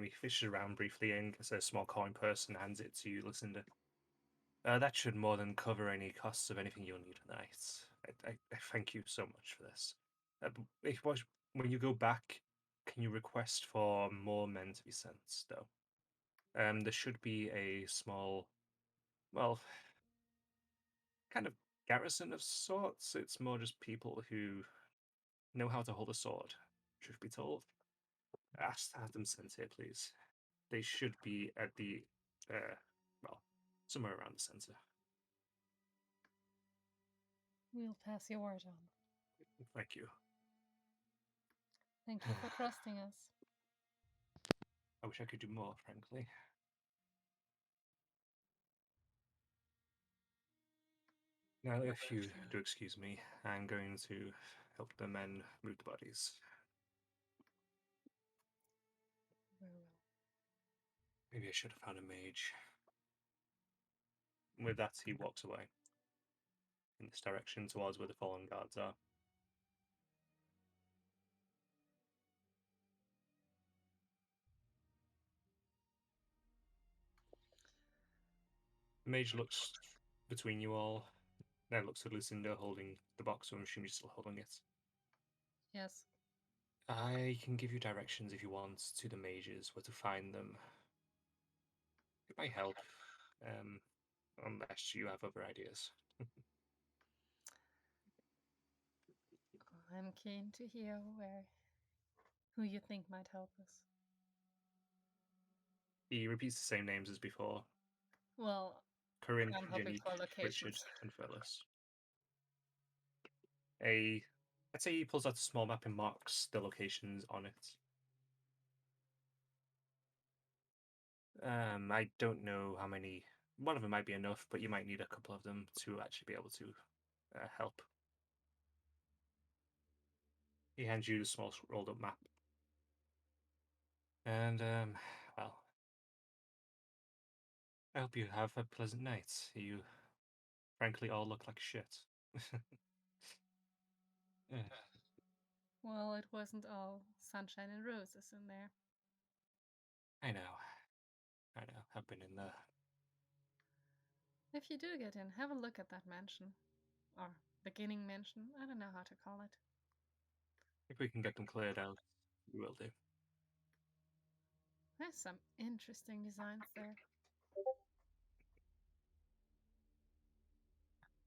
He fishes around briefly and gets a small coin purse and hands it to Lucinda. That should more than cover any costs of anything you'll need tonight. I thank you so much for this. When you go back, can you request for more men to be sent, though? There should be a small, well, kind of garrison of sorts. It's more just people who know how to hold a sword, truth be told. Ask to have them sent here, please. They should be at the, well, somewhere around the center. We'll pass your word on. Thank you. Thank you for trusting us. I wish I could do more, frankly. Now, if you do excuse me, I'm going to help the men move the bodies. Very well. Maybe I should have found a mage. With that, he walks away in this direction towards where the fallen guards are. The mage looks between you all, then looks at Lucinda holding the box, so I'm assuming she's still holding it. Yes. I can give you directions if you want to the mages, where to find them. It might help, unless you have other ideas. I'm keen to hear who you think might help us. He repeats the same names as before. Well, Corinne, I'm hoping Janique, for Richard, locations. and Phyllis. I'd say he pulls out a small map and marks the locations on it. I don't know how many. One of them might be enough, but you might need a couple of them to actually be able to help. He hands you the small rolled up map. And, well, I hope you have a pleasant night. You, frankly, all look like shit. Well, it wasn't all sunshine and roses in there. I know. I've been in there. If you do get in, have a look at that mansion. Or beginning mansion. I don't know how to call it. If we can get them cleared out, we will do. There's some interesting designs there.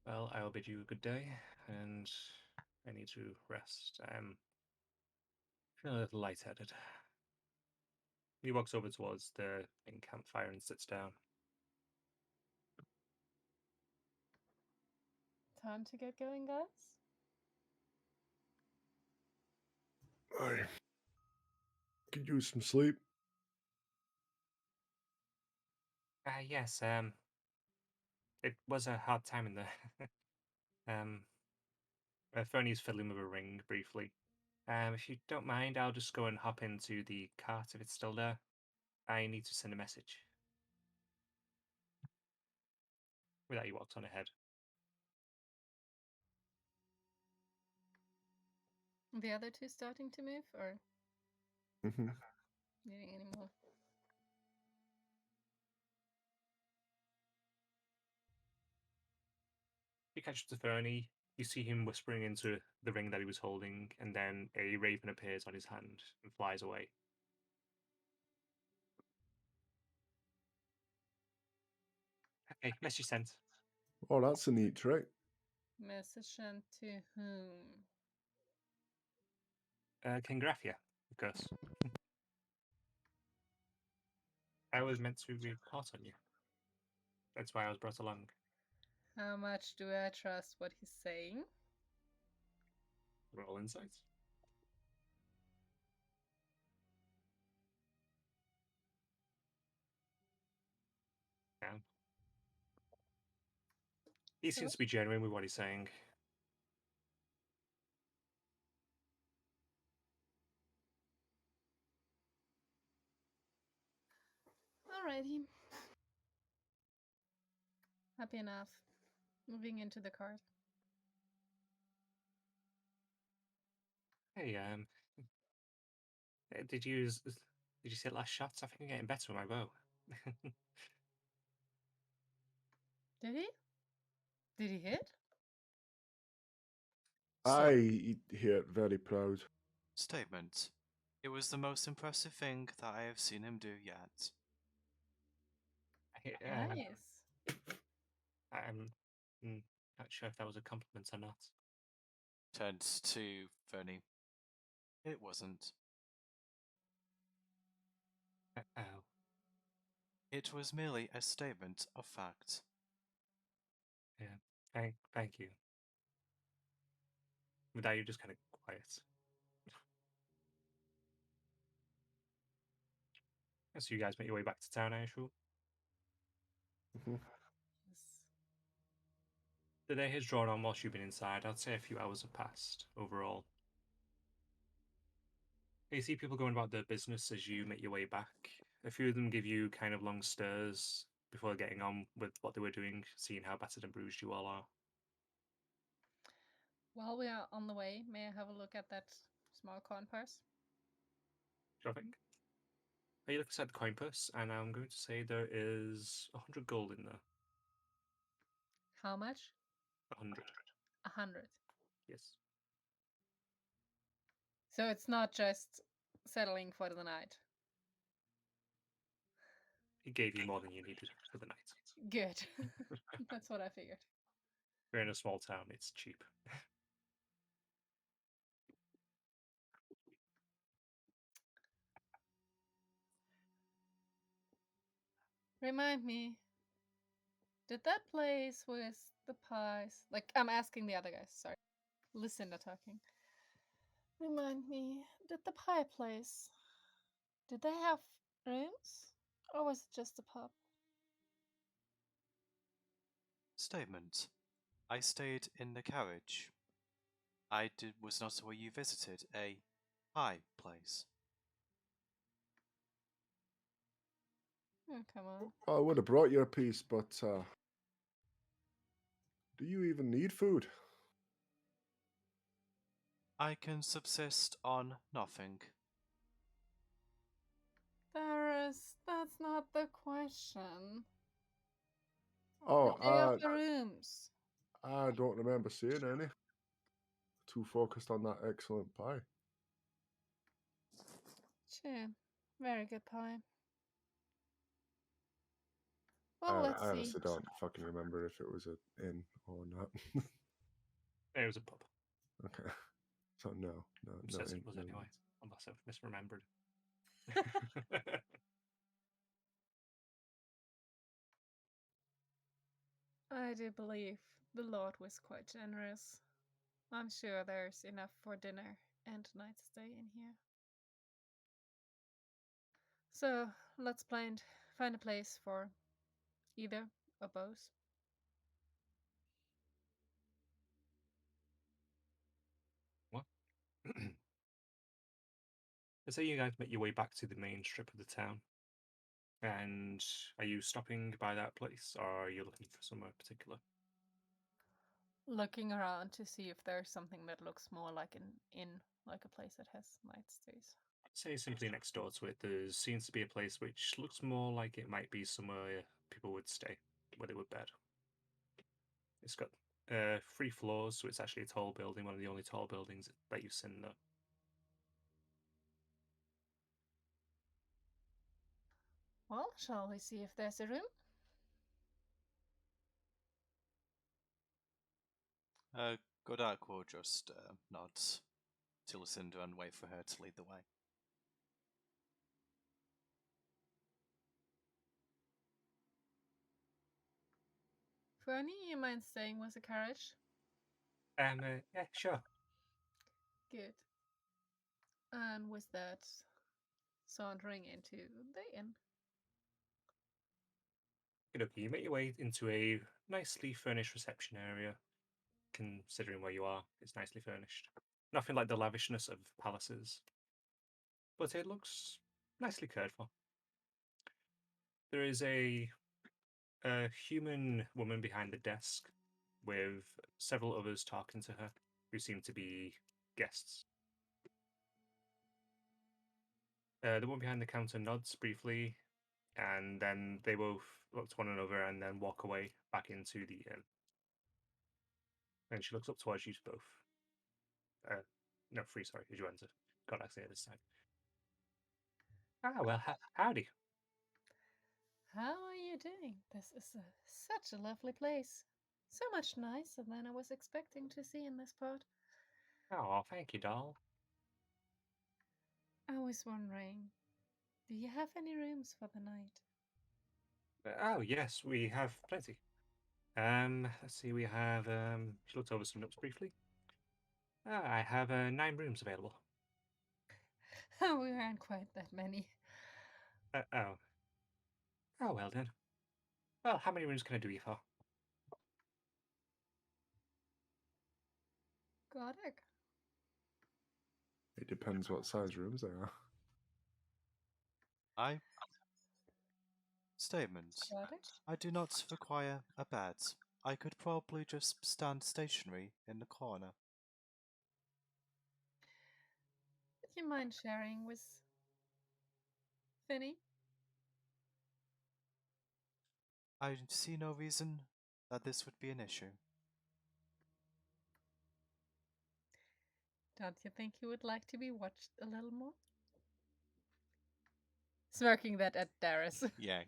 Well, I will bid you a good day, and I need to rest. I'm feeling a little lightheaded. He walks over towards the main campfire and sits down. Time to get going, guys? I could use some sleep. Yes, it was a hard time in there. Fernie's fiddling with a ring briefly. If you don't mind, I'll just go and hop into the cart if it's still there. I need to send a message. With that, he walks on ahead. The other two starting to move, or Mm-hmm. needing any more? You catch up to Fernie. You see him whispering into the ring that he was holding, and then a raven appears on his hand and flies away. Okay, message sent. Oh, that's a neat trick. Message sent to whom? King Graphia, of course. I was meant to report on you. That's why I was brought along. How much do I trust what he's saying? Roll insights. Yeah. He seems to be genuine with what he's saying. Alrighty. Happy enough. Moving into the cart. Hey, did you see last shots? I think I'm getting better with my bow. Did he? Did he hit? I hear very proud. Statement. It was the most impressive thing that I have seen him do yet. Nice. I'm not sure if that was a compliment or not. Turns to Fernie. It wasn't. Oh, It was merely a statement of fact. yeah. Thank you. With that, you're just kind of quiet. So you guys make your way back to town, I assure. Mhm. Yes. The day has drawn on whilst you've been inside. I'd say a few hours have passed overall. You see people going about their business as you make your way back. A few of them give you kind of long stares before getting on with what they were doing, seeing how battered and bruised you all are. While we are on the way, may I have a look at that small coin purse? Sure thing. You look inside the coin purse, and I'm going to say there is 100 gold in there. How much? 100. 100. Yes. So it's not just settling for the night. He gave you more than you needed for the night. Good. That's what I figured. We're in a small town, it's cheap. Remind me, did that place with the pies? Like, I'm asking the other guys, sorry. Lucinda talking. Remind me, did the pie place, did they have rooms? Or was it just a pub? Statement. I stayed in the carriage. Was not where you visited a pie place. Oh, come on. I would have brought you a piece, but do you even need food? I can subsist on nothing. That's not the question. Oh, Did they offer rooms? I don't remember seeing any. Too focused on that excellent pie. Sure. Very good pie. Well, let's I see. honestly don't fucking remember if it was an inn or not. It was a pub. Okay. So no. It says inn, it was no. anyway, unless I've misremembered. I do believe the Lord was quite generous. I'm sure there's enough for dinner and night stay in here. So let's find a place for either or both. What? Let's say you guys make your way back to the main strip of the town. And are you stopping by that place, or are you looking for somewhere particular? Looking around to see if there's something that looks more like an inn, like a place that has night stays. Say simply next door to it, there seems to be a place which looks more like it might be somewhere people would stay, where they would bed. It's got 3 floors, so it's actually a tall building, one of the only tall buildings that you've seen there. Well, shall we see if there's a room? Godak will just nod to Lucinda and wait for her to lead the way. Fernie, you mind staying with the carriage? Yeah, sure. Good. And with that, sauntering into the inn. Okay, you make your way into a nicely furnished reception area. Considering where you are, it's nicely furnished. Nothing like the lavishness of palaces, but it looks nicely cared for. There is a human woman behind the desk with several others talking to her who seem to be guests. The one behind the counter nods briefly, and then they both look to one another and then walk away back into the inn. And she looks up towards you both. No, free, sorry, as you enter. God, I say it this time. Ah, well, howdy. How are you doing? This is such a lovely place. So much nicer than I was expecting to see in this part. Oh, thank you, doll. I was wondering, do you have any rooms for the night? Oh, yes, we have plenty. Let's see, we have, she looked over some notes briefly. I have 9 rooms available. We aren't quite that many. Oh. Oh, well then. Well, how many rooms can I do you for? Got it. It depends what size rooms they are. Statement. Got it. I do not require a bed. I could probably just stand stationary in the corner. Would you mind sharing with Finny? I see no reason that this would be an issue. Don't you think you would like to be watched a little more? Smirking that at Darius. Yank.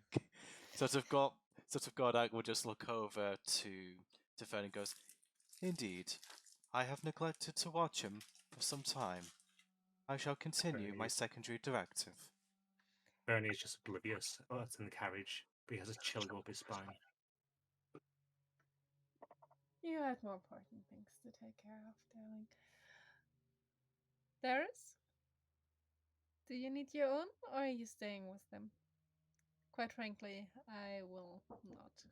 Sort of Godak will just look over to Fern and goes, Indeed, I have neglected to watch him for some time. I shall continue my secondary directive. Bernie is just oblivious. Oh, that's in the carriage, but he has a chill go up his spine. You had more important things to take care of, darling. Darius? Do you need your own, or are you staying with them? Quite frankly, I will not.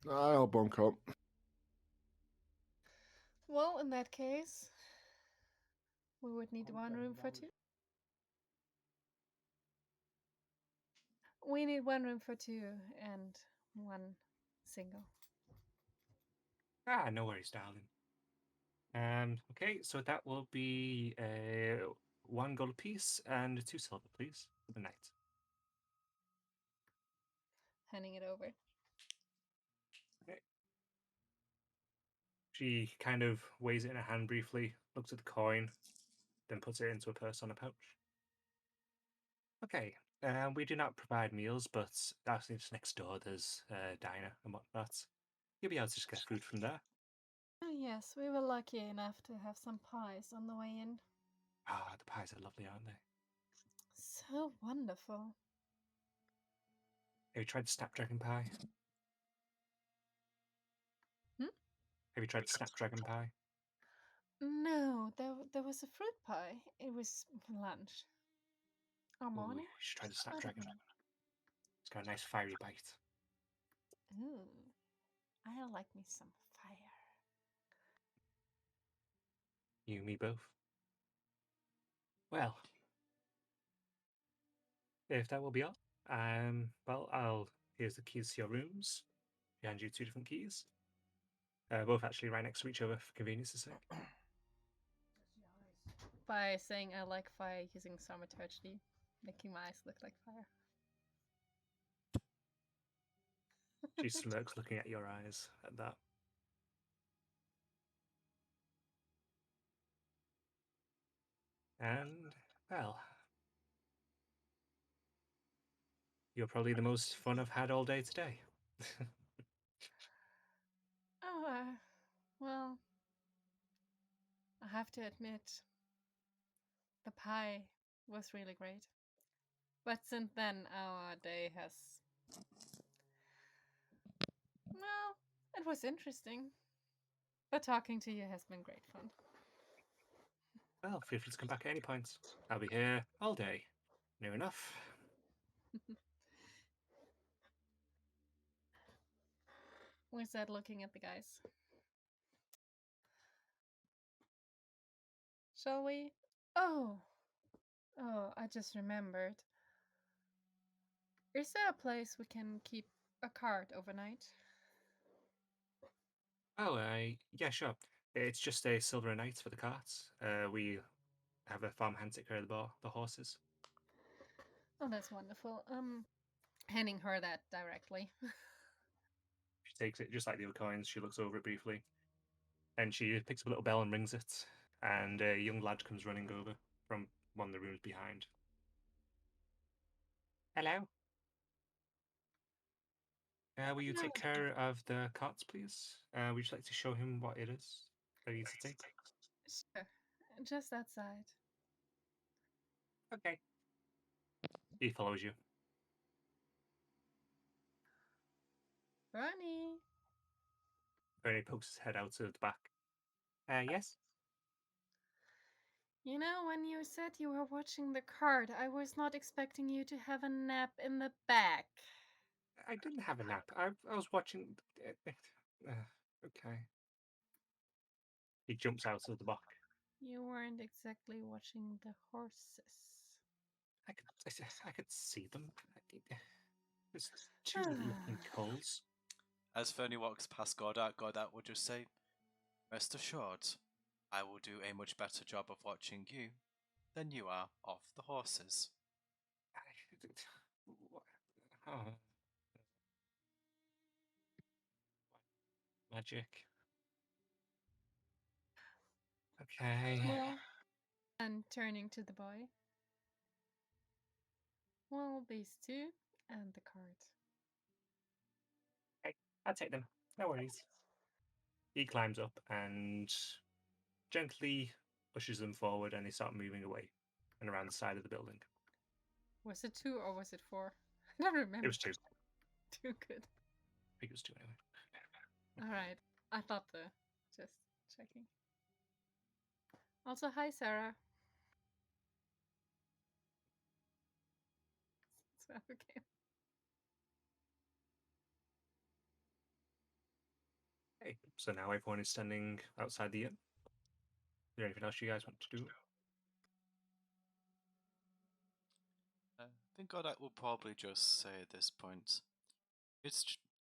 I'll bunk up. Well, in that case, we would need one room for 2. We need one room for 2 and one single. Ah, no worries, darling. Okay, so that will be 1 gold piece and 2 silver, please, for the night. Handing it over. Okay. She kind of weighs it in her hand briefly, looks at the coin, then puts it into a purse on a pouch. Okay, we do not provide meals, but that's just next door. There's a diner and whatnot. You'll be able to just get food from there. Oh, yes, we were lucky enough to have some pies on the way in. Ah, the pies are lovely, aren't they? So wonderful. Have you tried the snapdragon pie? Hmm? Have you tried the snapdragon pie? No, there was a fruit pie. It was lunch. Or Ooh, morning? you should try the I don't snapdragon. know. It's got a nice fiery bite. Ooh, I like me some fire. You and me both. Well, if that will be all, well, here's the keys to your rooms. I hand you 2 different keys. Both actually right next to each other for convenience's sake. By saying I like fire using thaumaturgy, making my eyes look like fire. She smirks, looking at your eyes at that. And, well, you're probably the most fun I've had all day today. Oh, Well, I have to admit, the pie was really great. But since then, our day has. Well, it was interesting. But talking to you has been great fun. Well, feel free to come back at any point. I'll be here all day. Near enough. We said looking at the guys. Shall we? Oh, I just remembered. Is there a place we can keep a cart overnight? Oh, yeah, sure. It's just a silver a night for the carts. We have a farmhand take care of the horses. Oh, that's wonderful. Handing her that directly. She takes it just like the other coins. She looks over it briefly, and she picks up a little bell and rings it. And a young lad comes running over from one of the rooms behind. Hello. Will you take care of the carts, please? Would you like to show him what it is that he needs to take? Sure. Just outside. Okay. He follows you. Ronnie. And he pokes his head out of the back. Yes? You know, when you said you were watching the cart, I was not expecting you to have a nap in the back. I didn't have a nap. I was watching. Okay. He jumps out of the back. You weren't exactly watching the horses. I could see them. There's two looking coals. As Fernie walks past Goddard will just say, "Rest assured, I will do a much better job of watching you than you are of the horses." Oh. Magic. Okay. Well, and turning to the boy. Well, these two and the cart. Okay, I'll take them. No worries. He climbs up and gently pushes them forward, and they start moving away and around the side of the building. Was it 2 or was it 4? I don't remember. It was 2. 2, good. I think it was 2 anyway. Alright. I thought the. Just checking. Also, hi, Sarah. So, okay. Okay, so now everyone is standing outside the inn. Is there anything else you guys want to do? I think Goddard will probably just say at this point,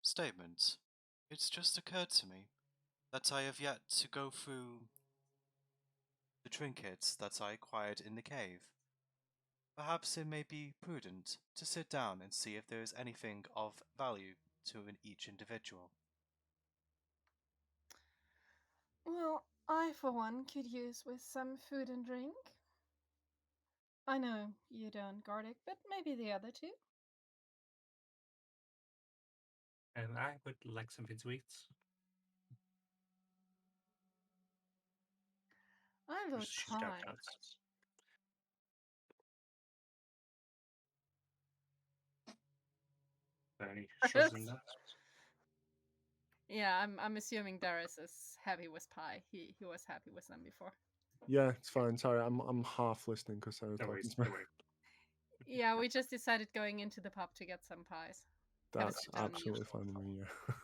statement. It's just occurred to me that I have yet to go through the trinkets that I acquired in the cave. Perhaps it may be prudent to sit down and see if there is anything of value to each individual. Well, I, for one, could use with some food and drink. I know you don't, Gardic, but maybe the other two? I would like something to eat. I vote She's pie. down. Any shrugs and that? Yeah, I'm assuming Darius is happy with pie. He was happy with them before. Yeah, it's fine. Sorry, I'm half listening because I was No talking worries, to me. no worries. Yeah, we just decided going into the pub to get some pies. That's absolutely fine with me. Yeah.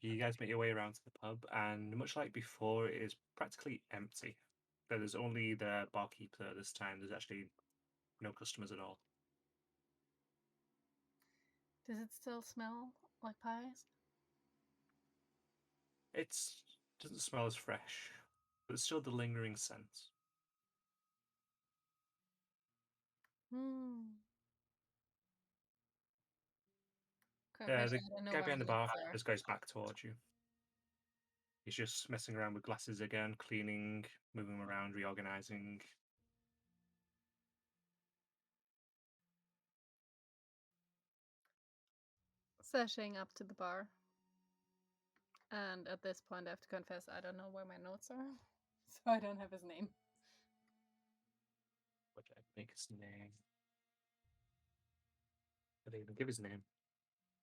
You guys make your way around to the pub, and much like before, it is practically empty. There's only the barkeeper this time. There's actually no customers at all. Does it still smell like pies? It doesn't smell as fresh, but there's still the lingering scent. The guy behind the bar just goes back towards you. He's just messing around with glasses again, cleaning, moving around, reorganizing. Sashing up to the bar. And at this point, I have to confess, I don't know where my notes are, so I don't have his name. What did I make his name? Did I even give his name?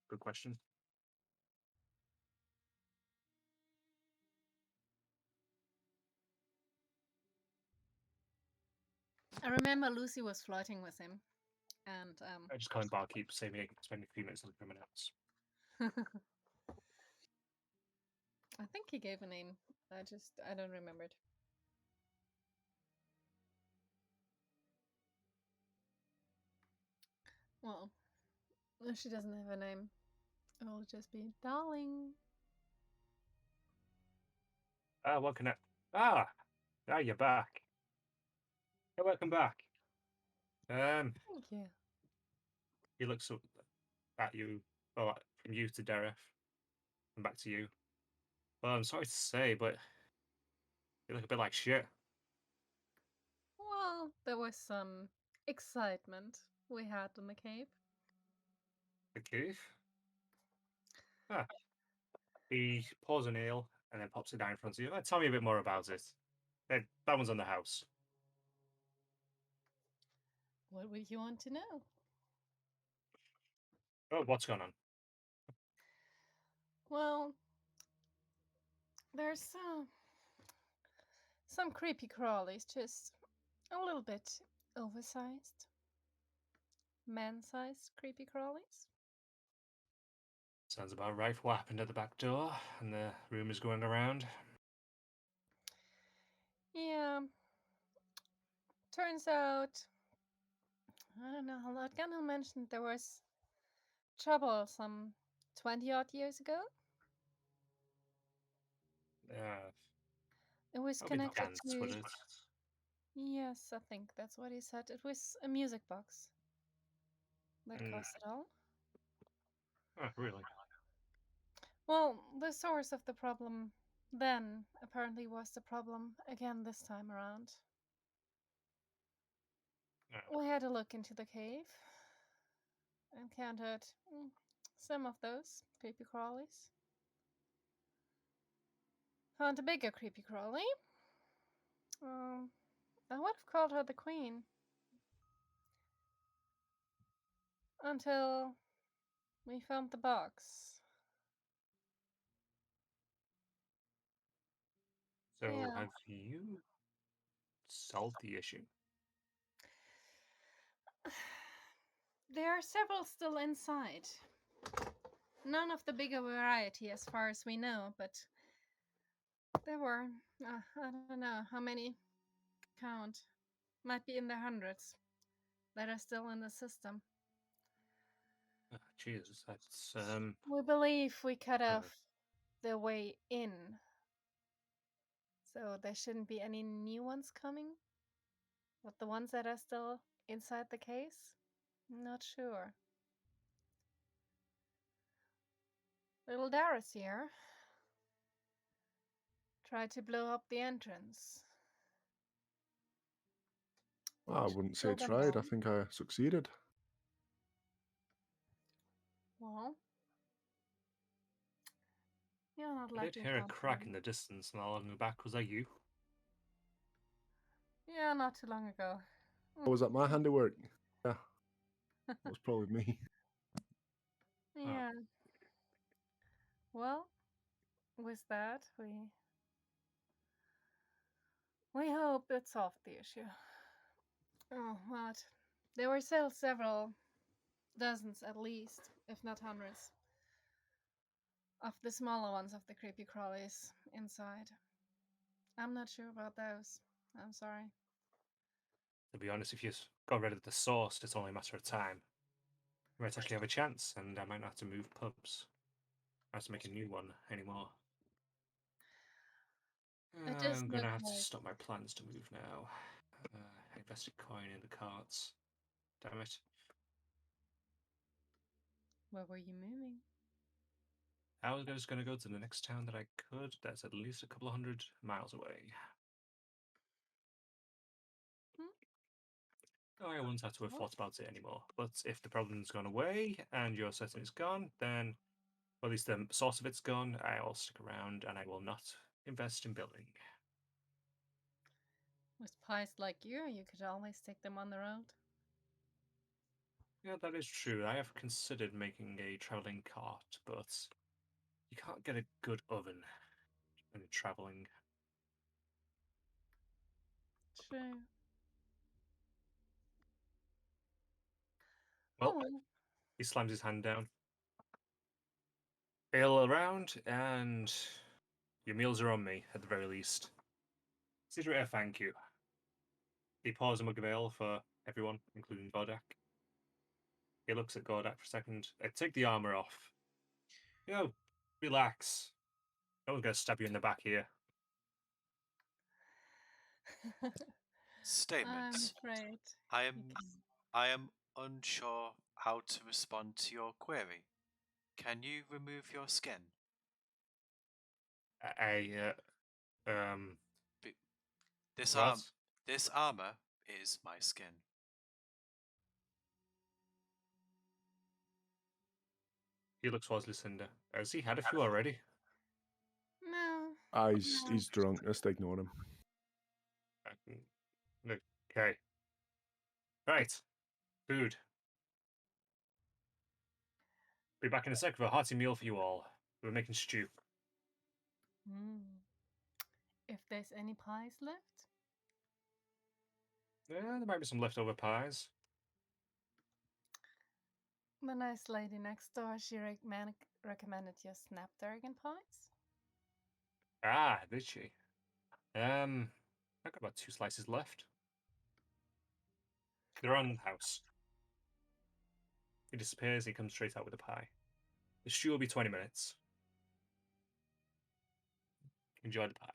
Good question. I remember Lucy was flirting with him, and I just call him Barkeep, spending a few minutes looking for my notes. I think he gave a name. I don't remember it. Well, if she doesn't have a name, it will just be darling. What can I... you're back. Hey, welcome back. Thank you. He looks up at you, from you to Deref, and back to you. Well, I'm sorry to say, but you look a bit like shit. Well, there was some excitement we had in the cave. The cave? Ah. He pours a nail and then pops it down in front of you. Tell me a bit more about it. That one's on the house. What would you want to know? Oh, what's going on? Well, there's some creepy crawlies, just a little bit oversized. Man-sized creepy crawlies. Sounds about right for what happened at the back door and the rumours going around. Yeah. Turns out, I don't know how long Ganel mentioned there was trouble some 20 odd years ago. Yeah. It was That'll be connected dance, to. would it? Yes, I think that's what he said. It was a music box that caused it all. Oh, really? Well, the source of the problem then apparently was the problem again this time around. Oh. We had a look into the cave, encountered some of those creepy crawlies. Found a bigger creepy crawly. I would have called her the queen. Until we found the box. So, Yeah. have you solved the issue? There are several still inside. None of the bigger variety as far as we know, but there were, I don't know how many count. Might be in the hundreds that are still in the system. Oh, Jesus, that's We believe we cut off the way in. So there shouldn't be any new ones coming. But the ones that are still inside the case? Not sure. Little Darius here tried to blow up the entrance. I wouldn't say Killed them tried. I down. think I succeeded. Well, you're not I did lucky. hear a crack in the distance, and along the back, was that you? Yeah, not too long ago. Oh, was that my handiwork? Yeah. That was probably me. Yeah. Well, with that, we hope it solved the issue. Oh, what? There were still several dozens at least, if not hundreds, of the smaller ones of the creepy crawlies inside. I'm not sure about those. I'm sorry. To be honest, if you got rid of the source, it's only a matter of time. You might actually have a chance, and I might not have to move pubs. I have to make a new one anymore. It does I'm look gonna have to like. stop my plans to move now. I invested coin in the carts. Damn it. Where were you moving? I was just gonna go to the next town that I could. That's at least a couple of 100 miles away. Oh, I wouldn't have to have thought about it anymore. But if the problem's gone away and you're certain it's gone, then Or at least the source of it's gone. I will stick around and I will not invest in building. With pies like you could always take them on the road. Yeah, that is true. I have considered making a traveling cart, but you can't get a good oven when you're traveling. True. Well, Oh, well. he slams his hand down. Ale around, and your meals are on me, at the very least. Consider it a thank you. He pours a mug of ale for everyone, including Gordak. He looks at Gordak for a second. Take the armor off. Relax. No one's going to stab you in the back here. I'm Statement. afraid. I you am can- I am unsure how to respond to your query. Can you remove your skin? This What? this armor is my skin. He looks towards Lucinda. Has he had a few already? No. Ah, he's drunk. Just ignore him. Okay. Right. Food. Be back in a sec for a hearty meal for you all. We're making stew. If there's any pies left, Yeah, there might be some leftover pies. the nice lady next door, she recommended just snapdragon pies. Ah, did she? I've got about 2 slices left. They're on the house. He disappears, he comes straight out with a pie. The stew will be 20 minutes. Enjoy the pie.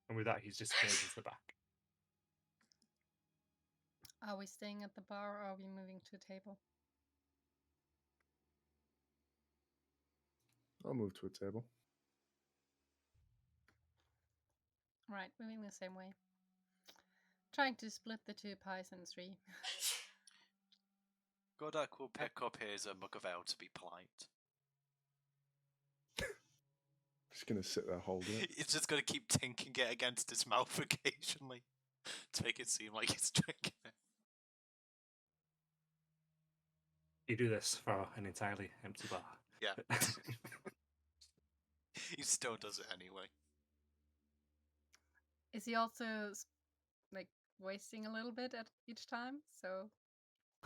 And with that, he's disappeared into the back. Are we staying at the bar or are we moving to a table? I'll move to a table. Right, moving the same way. Trying to split the 2 pies in 3. Godak will pick up his mug of ale to be polite. Just gonna sit there holding it. He's just going to keep tinking it against his mouth occasionally to make it seem like he's drinking it. You do this for an entirely empty bar. Yeah. He still does it anyway. Is he also like wasting a little bit at each time? So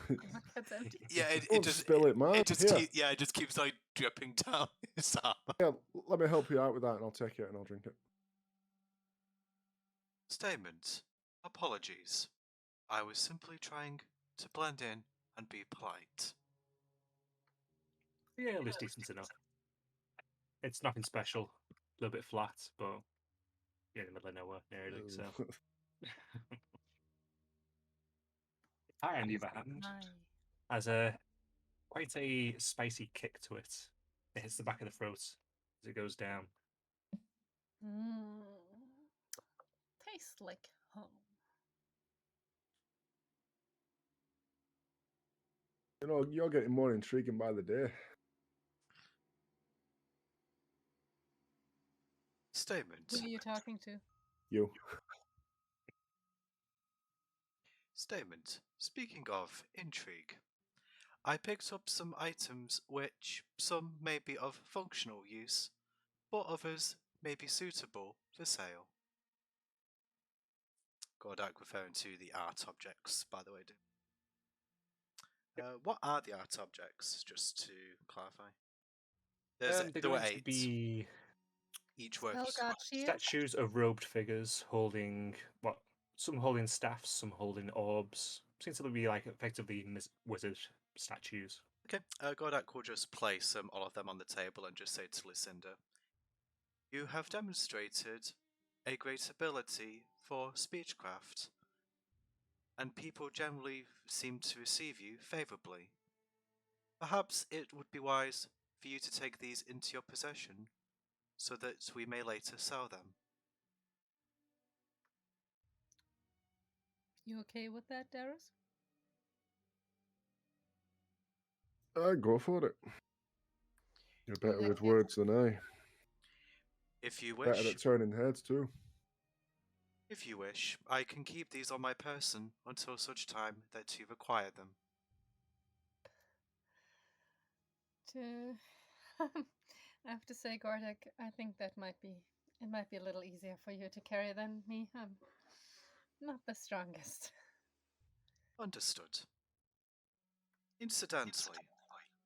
the mug gets empty. Yeah, it Don't just spill it, man. It just Here. it just keeps like dripping down his arm. Yeah, let me help you out with that, and I'll take it and I'll drink it. Statement. Apologies. I was simply trying to blend in and be polite. Yeah, it was decent enough. It's nothing special. A little bit flat, but you're in the middle of nowhere, nearly, so. Pie, on the other hand, has quite a spicy kick to it. It hits the back of the throat as it goes down. Tastes like home. You know, you're getting more intriguing by the day. Statement. Who are you talking to? You. Statement. Speaking of intrigue, I picked up some items which some may be of functional use, but others may be suitable for sale. Gordak referring to the art objects, by the way. What are the art objects, just to clarify? They're There were going to 8. be Each worth Spellguard shield. statues of robed figures holding, some holding staffs, some holding orbs. Seems to be like effectively wizard statues. Okay, Gordak will just place all of them on the table and just say to Lucinda, "You have demonstrated a great ability for speechcraft, and people generally seem to receive you favourably. Perhaps it would be wise for you to take these into your possession, so that we may later sell them." You okay with that, Darius? Go for it. You're better with Collective. words than I. If you Better wish, at turning heads too. if you wish, I can keep these on my person until such time that you require them. I have to say, Gordek, I think that might be a little easier for you to carry than me. I'm not the strongest. Understood. Incidentally,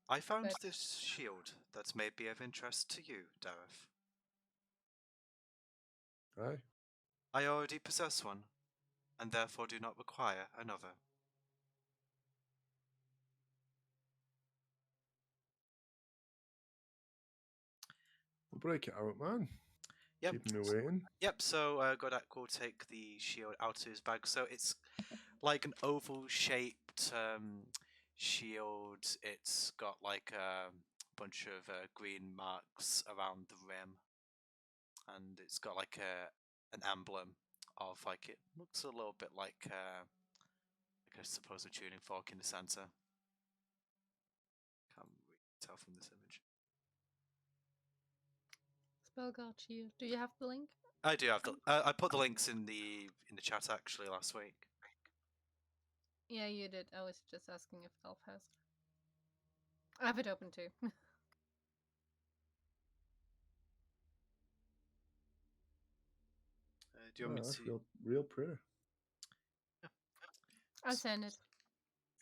I found But- this shield that may be of interest to you, Dareth. Aye. I already possess one, and therefore do not require another. We'll break it out, man. Yep. Keeping me waiting. Yep, so Godak will take the shield out of his bag. So it's like an oval shaped shield. It's got like a bunch of green marks around the rim. And it's got like an emblem of like, it looks a little bit like I suppose a tuning fork in the center. Can't really tell from this image. Spellguard Shield. Do you have the link? I do have the. I put the links in the chat actually last week. Yeah, you did. I was just asking if Elf has. I have it open too. Do you want me That's to? real pretty. I'll send it.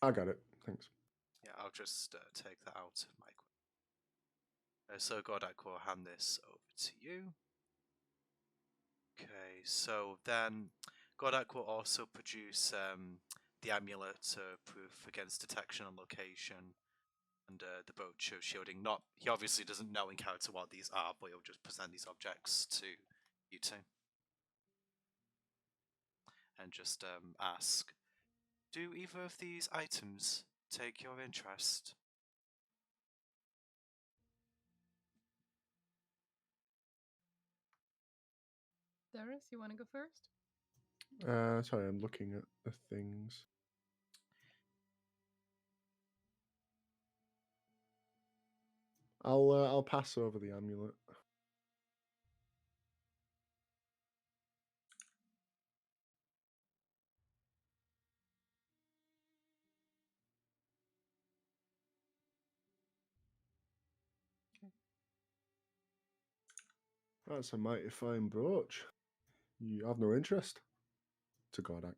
I got it. Thanks. Yeah, I'll just take that out of my. So Godak will hand this over to you. Okay, so then Godak will also produce the amulet to proof against detection and location, and the brooch of shielding. Not, he obviously doesn't know in character what these are, but he'll just present these objects to you two, and just ask, do either of these items take your interest? Darius, you want to go first? Sorry, I'm looking at the things. I'll pass over the amulet. That's a mighty fine brooch. You have no interest? To Godak.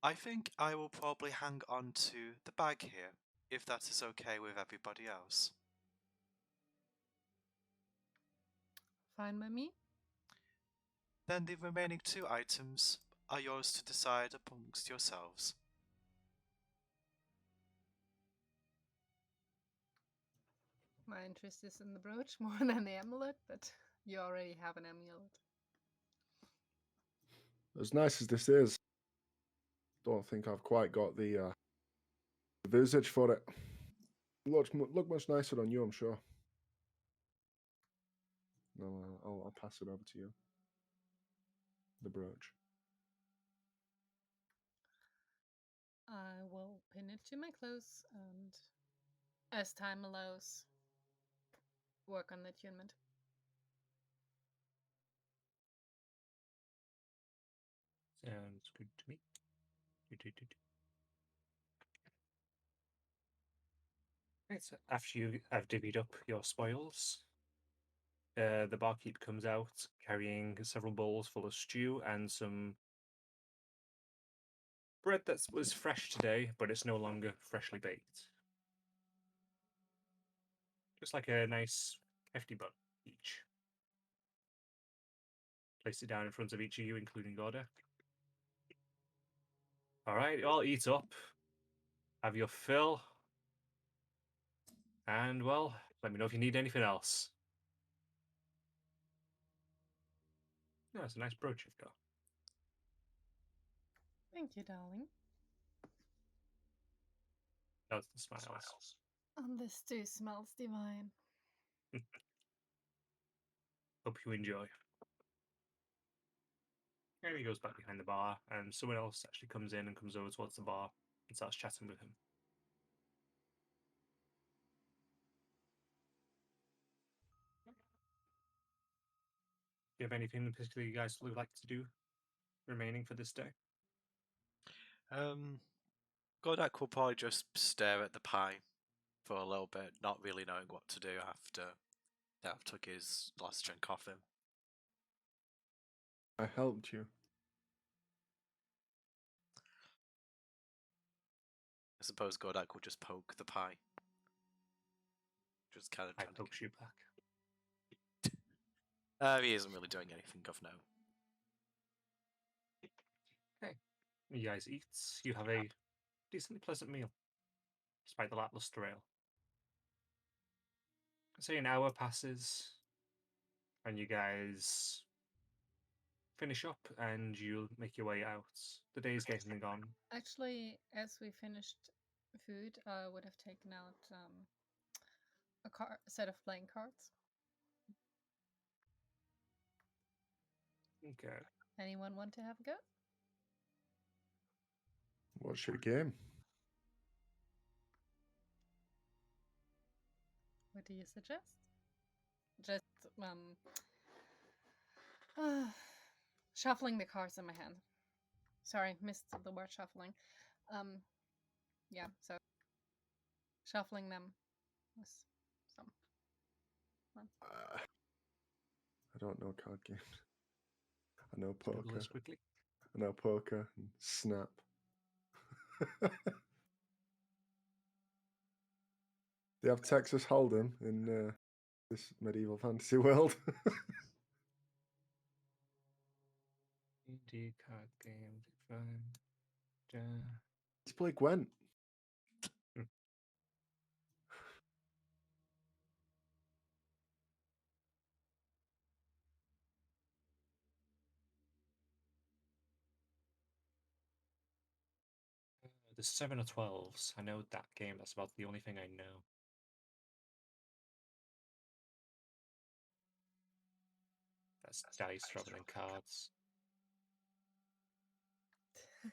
I think I will probably hang on to the bag here, if that is okay with everybody else. Fine by me. Then the remaining two items are yours to decide amongst yourselves. My interest is in the brooch more than the amulet, but you already have an amulet. As nice as this is, don't think I've quite got the visage for it. Look much nicer on you, I'm sure. No, I'll pass it over to you. The brooch. I will pin it to my clothes and, as time allows, work on the attunement. Sounds good to me. Right, so after you have divvied up your spoils, the barkeep comes out carrying several bowls full of stew and some bread that was fresh today, but it's no longer freshly baked. Just like a nice hefty bun each. Place it down in front of each of you, including Gorda. Alright, all eat up. Have your fill. And, well, let me know if you need anything else. Yeah, it's a nice brooch you've got. Thank you, darling. That's the smiles. And this too smells divine. Hope you enjoy. And he goes back behind the bar, and someone else actually comes in and comes over towards the bar and starts chatting with him. you have anything in particular you guys would like to do remaining for this day? Godak will probably just stare at the pie for a little bit, not really knowing what to do after Dev took his last drink off him. I helped you. I suppose Godak will just poke the pie. Just kind of I trying to poke you back. he isn't really doing anything of note. You guys eat. You have a decently pleasant meal, despite the lackluster ale. Say an hour passes, and you guys finish up, and you'll make your way out. The day is getting on. Actually, as we finished food, I would have taken out a set of playing cards. Okay. Anyone want to have a go? What's your game? What do you suggest? Just shuffling the cards in my hand. Sorry, missed the word shuffling. Yeah, so shuffling them was some fun. I don't know card games. I know Google poker. this quickly. I know poker and Snap. They have Texas Hold'em in this medieval fantasy world. D card game. Let's play Gwent. The 7 or 12s. I know that game. That's about the only thing I know. That's dice rather than cards.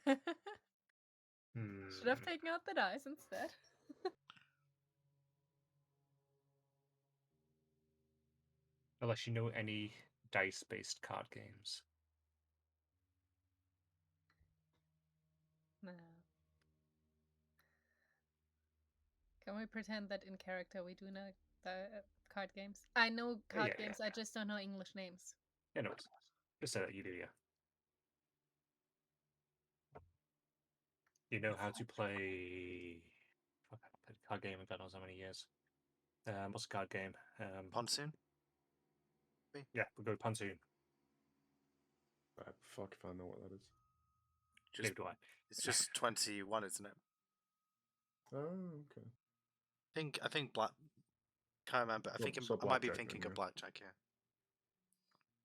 Should have taken out the dice instead. Unless you know any dice-based card games. No. Can we pretend that in character we do know the card games? I know card Yeah. games, I just don't know English names. Yeah, no, just say that you do, yeah. You know how to play... Fuck, I played a card game in God knows how many years. What's a card game? Ponsoon? Yeah, we'll go Pontoon. Fuck if I know what that is. Neither do I. It's just 21, isn't it? Oh, okay. I think black. Can't remember. I think So I might be blackjack thinking then, of yeah. blackjack. Yeah.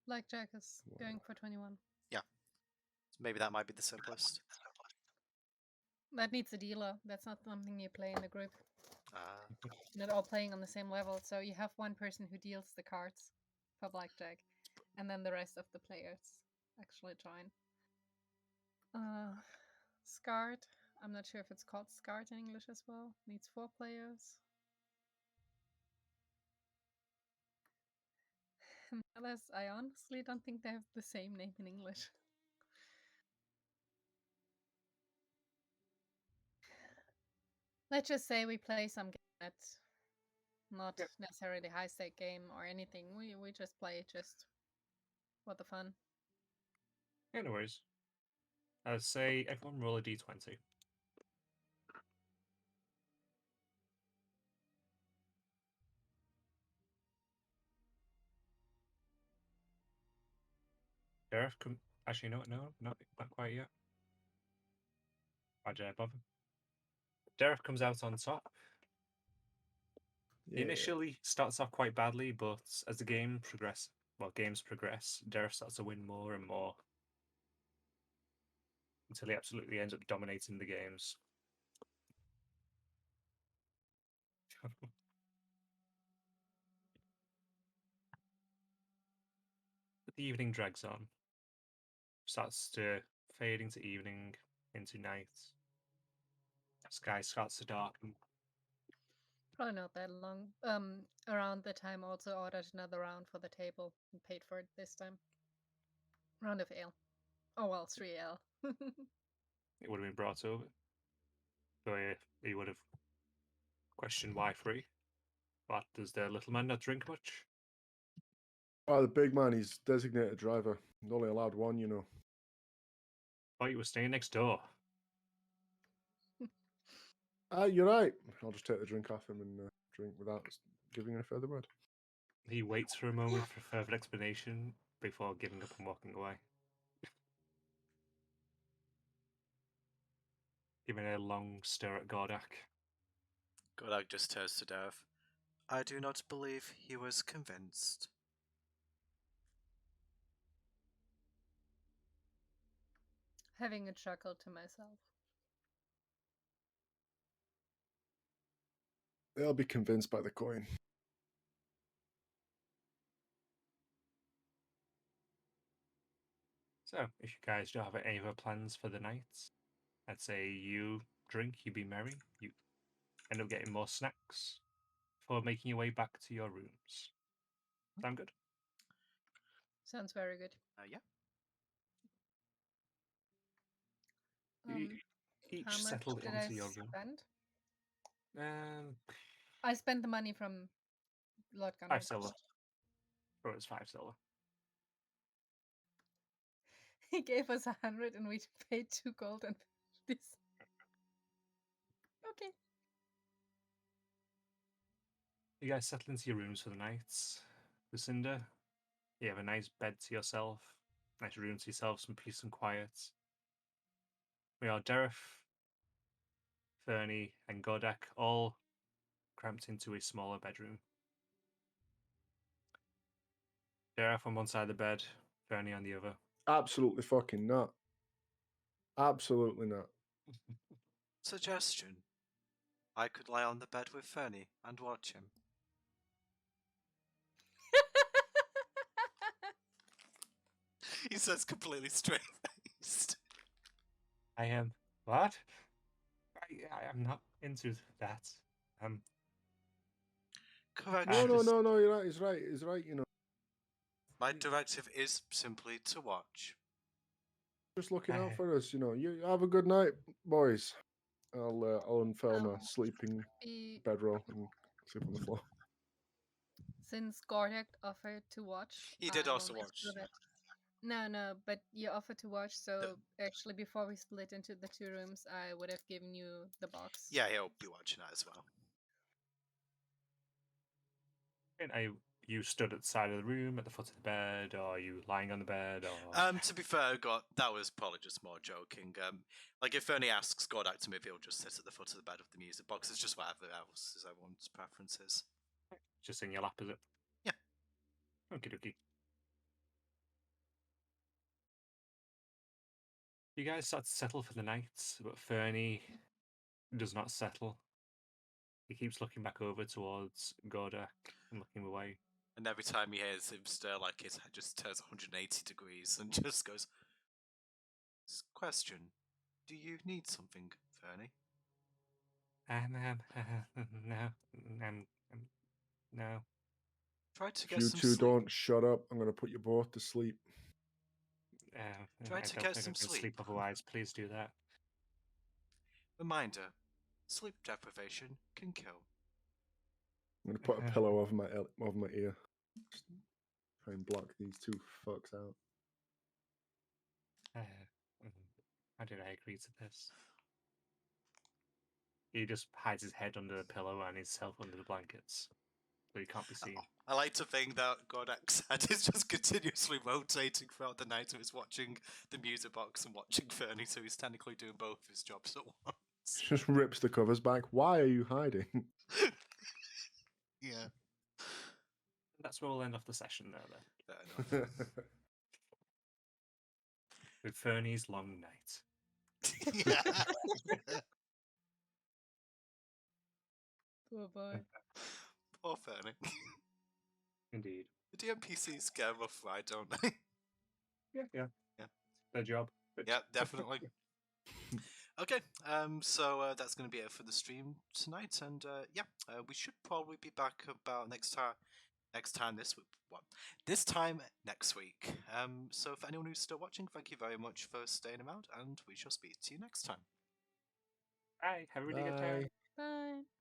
Blackjack is going for 21. Maybe that might be the simplest. That needs a dealer. That's not something you play in a group. Ah. Not all playing on the same level. So you have one person who deals the cards for blackjack, and then the rest of the players actually join. Scart. I'm not sure if it's called Scart in English as well. Needs 4 players. Unless I honestly don't think they have the same name in English. Let's just say we play some game that's not necessarily high stake game or anything. We just play just for the fun. Yeah, no worries. I'd say everyone roll a d20. Sheriff, actually, no, not quite yet. Roger above him. Derek comes out on top. He Yeah. initially starts off quite badly, but as the games progress, Derek starts to win more and more until he absolutely ends up dominating the games. The evening drags on. Starts to fade into evening, into night. Sky starts to darken. Probably not that long. Around the time, also ordered another round for the table and paid for it this time. Round of ale. Oh well, 3 ale. It would have been brought over. So he would have questioned why 3. But does the little man not drink much? Oh, the big man, he's designated driver. He's only allowed one, you know. Thought you were staying next door. You're right. I'll just take the drink off him and drink without giving a further word. He waits for a moment for further explanation before giving up and walking away. Giving a long stare at Gordak. Godak just turns to Dev. I do not believe he was convinced. Having a chuckle to myself. They'll be convinced by the coin. So, if you guys don't have any other plans for the night, I'd say you drink, you be merry, you end up getting more snacks before making your way back to your rooms. Sound good? Sounds very good. Yeah. You How each much settled did I into your room. spend? Um, I spent the money from Lord Gunnar. 5 silver. Or it's 5 silver. He gave us 100 and we paid 2 gold and this. Okay. You guys settle into your rooms for the night. Lucinda, you have a nice bed to yourself, nice room to yourself, some peace and quiet. We are Deref, Fernie, and Godak all cramped into a smaller bedroom. Deref on one side of the bed, Fernie on the other. Absolutely fucking not. Absolutely not. Suggestion. I could lie on the bed with Fernie and watch him. He says completely straight faced. I am what? I am not into that. Correction. No, you're right. He's right. He's right, you know. My directive is simply to watch. Just looking out for us, you know. You have a good night, boys. I'll unfurl my sleeping bedroll and sleep on the floor. Since Gordak offered to watch. He did I will also make watch. sure that- No, but you offered to watch, so actually before we split into the 2 rooms, I would have given you the box. Yeah, he'll be watching that as well. And you stood at the side of the room, at the foot of the bed, or are you lying on the bed, or... To be fair, that was probably just more joking. Like if Fernie asks Godak to move, he'll just sit at the foot of the bed with the music box. It's just whatever else is everyone's preferences. Just in your lap, is it? Yeah. Okie dokie. You guys start to settle for the night, but Fernie does not settle. He keeps looking back over towards Gordak and looking away. And every time he hears him stir, like his head just turns 180 degrees and just goes, question, do you need something, Fernie? No. Try to If get you some two sleep. don't shut up, I'm going to put you both to sleep. Try I to don't get think some I can sleep. otherwise. Please do that. Reminder, sleep deprivation can kill. I'm going to put a pillow over my ear. Just try and block these 2 fucks out. How did I agree to this? He just hides his head under the pillow and himself under the blankets, so he can't be seen. I like to think that Gordak's head is just continuously rotating throughout the night, so he's watching the music box and watching Fernie, so he's technically doing both his jobs at once. Just rips the covers back. Why are you hiding? Yeah. That's where we'll end off the session there, then. Fair enough. With Fernie's long night. Yeah. Poor boy. Poor Fernie. Indeed. The DMPCs get a rough ride, don't they? Yeah. Their job. Yeah, definitely. Okay, so that's going to be it for the stream tonight, and we should probably be back about next time this week. What? This time next week. So for anyone who's still watching, thank you very much for staying around, and we shall speak to you next time. Bye. Have a really good time. Bye. Bye.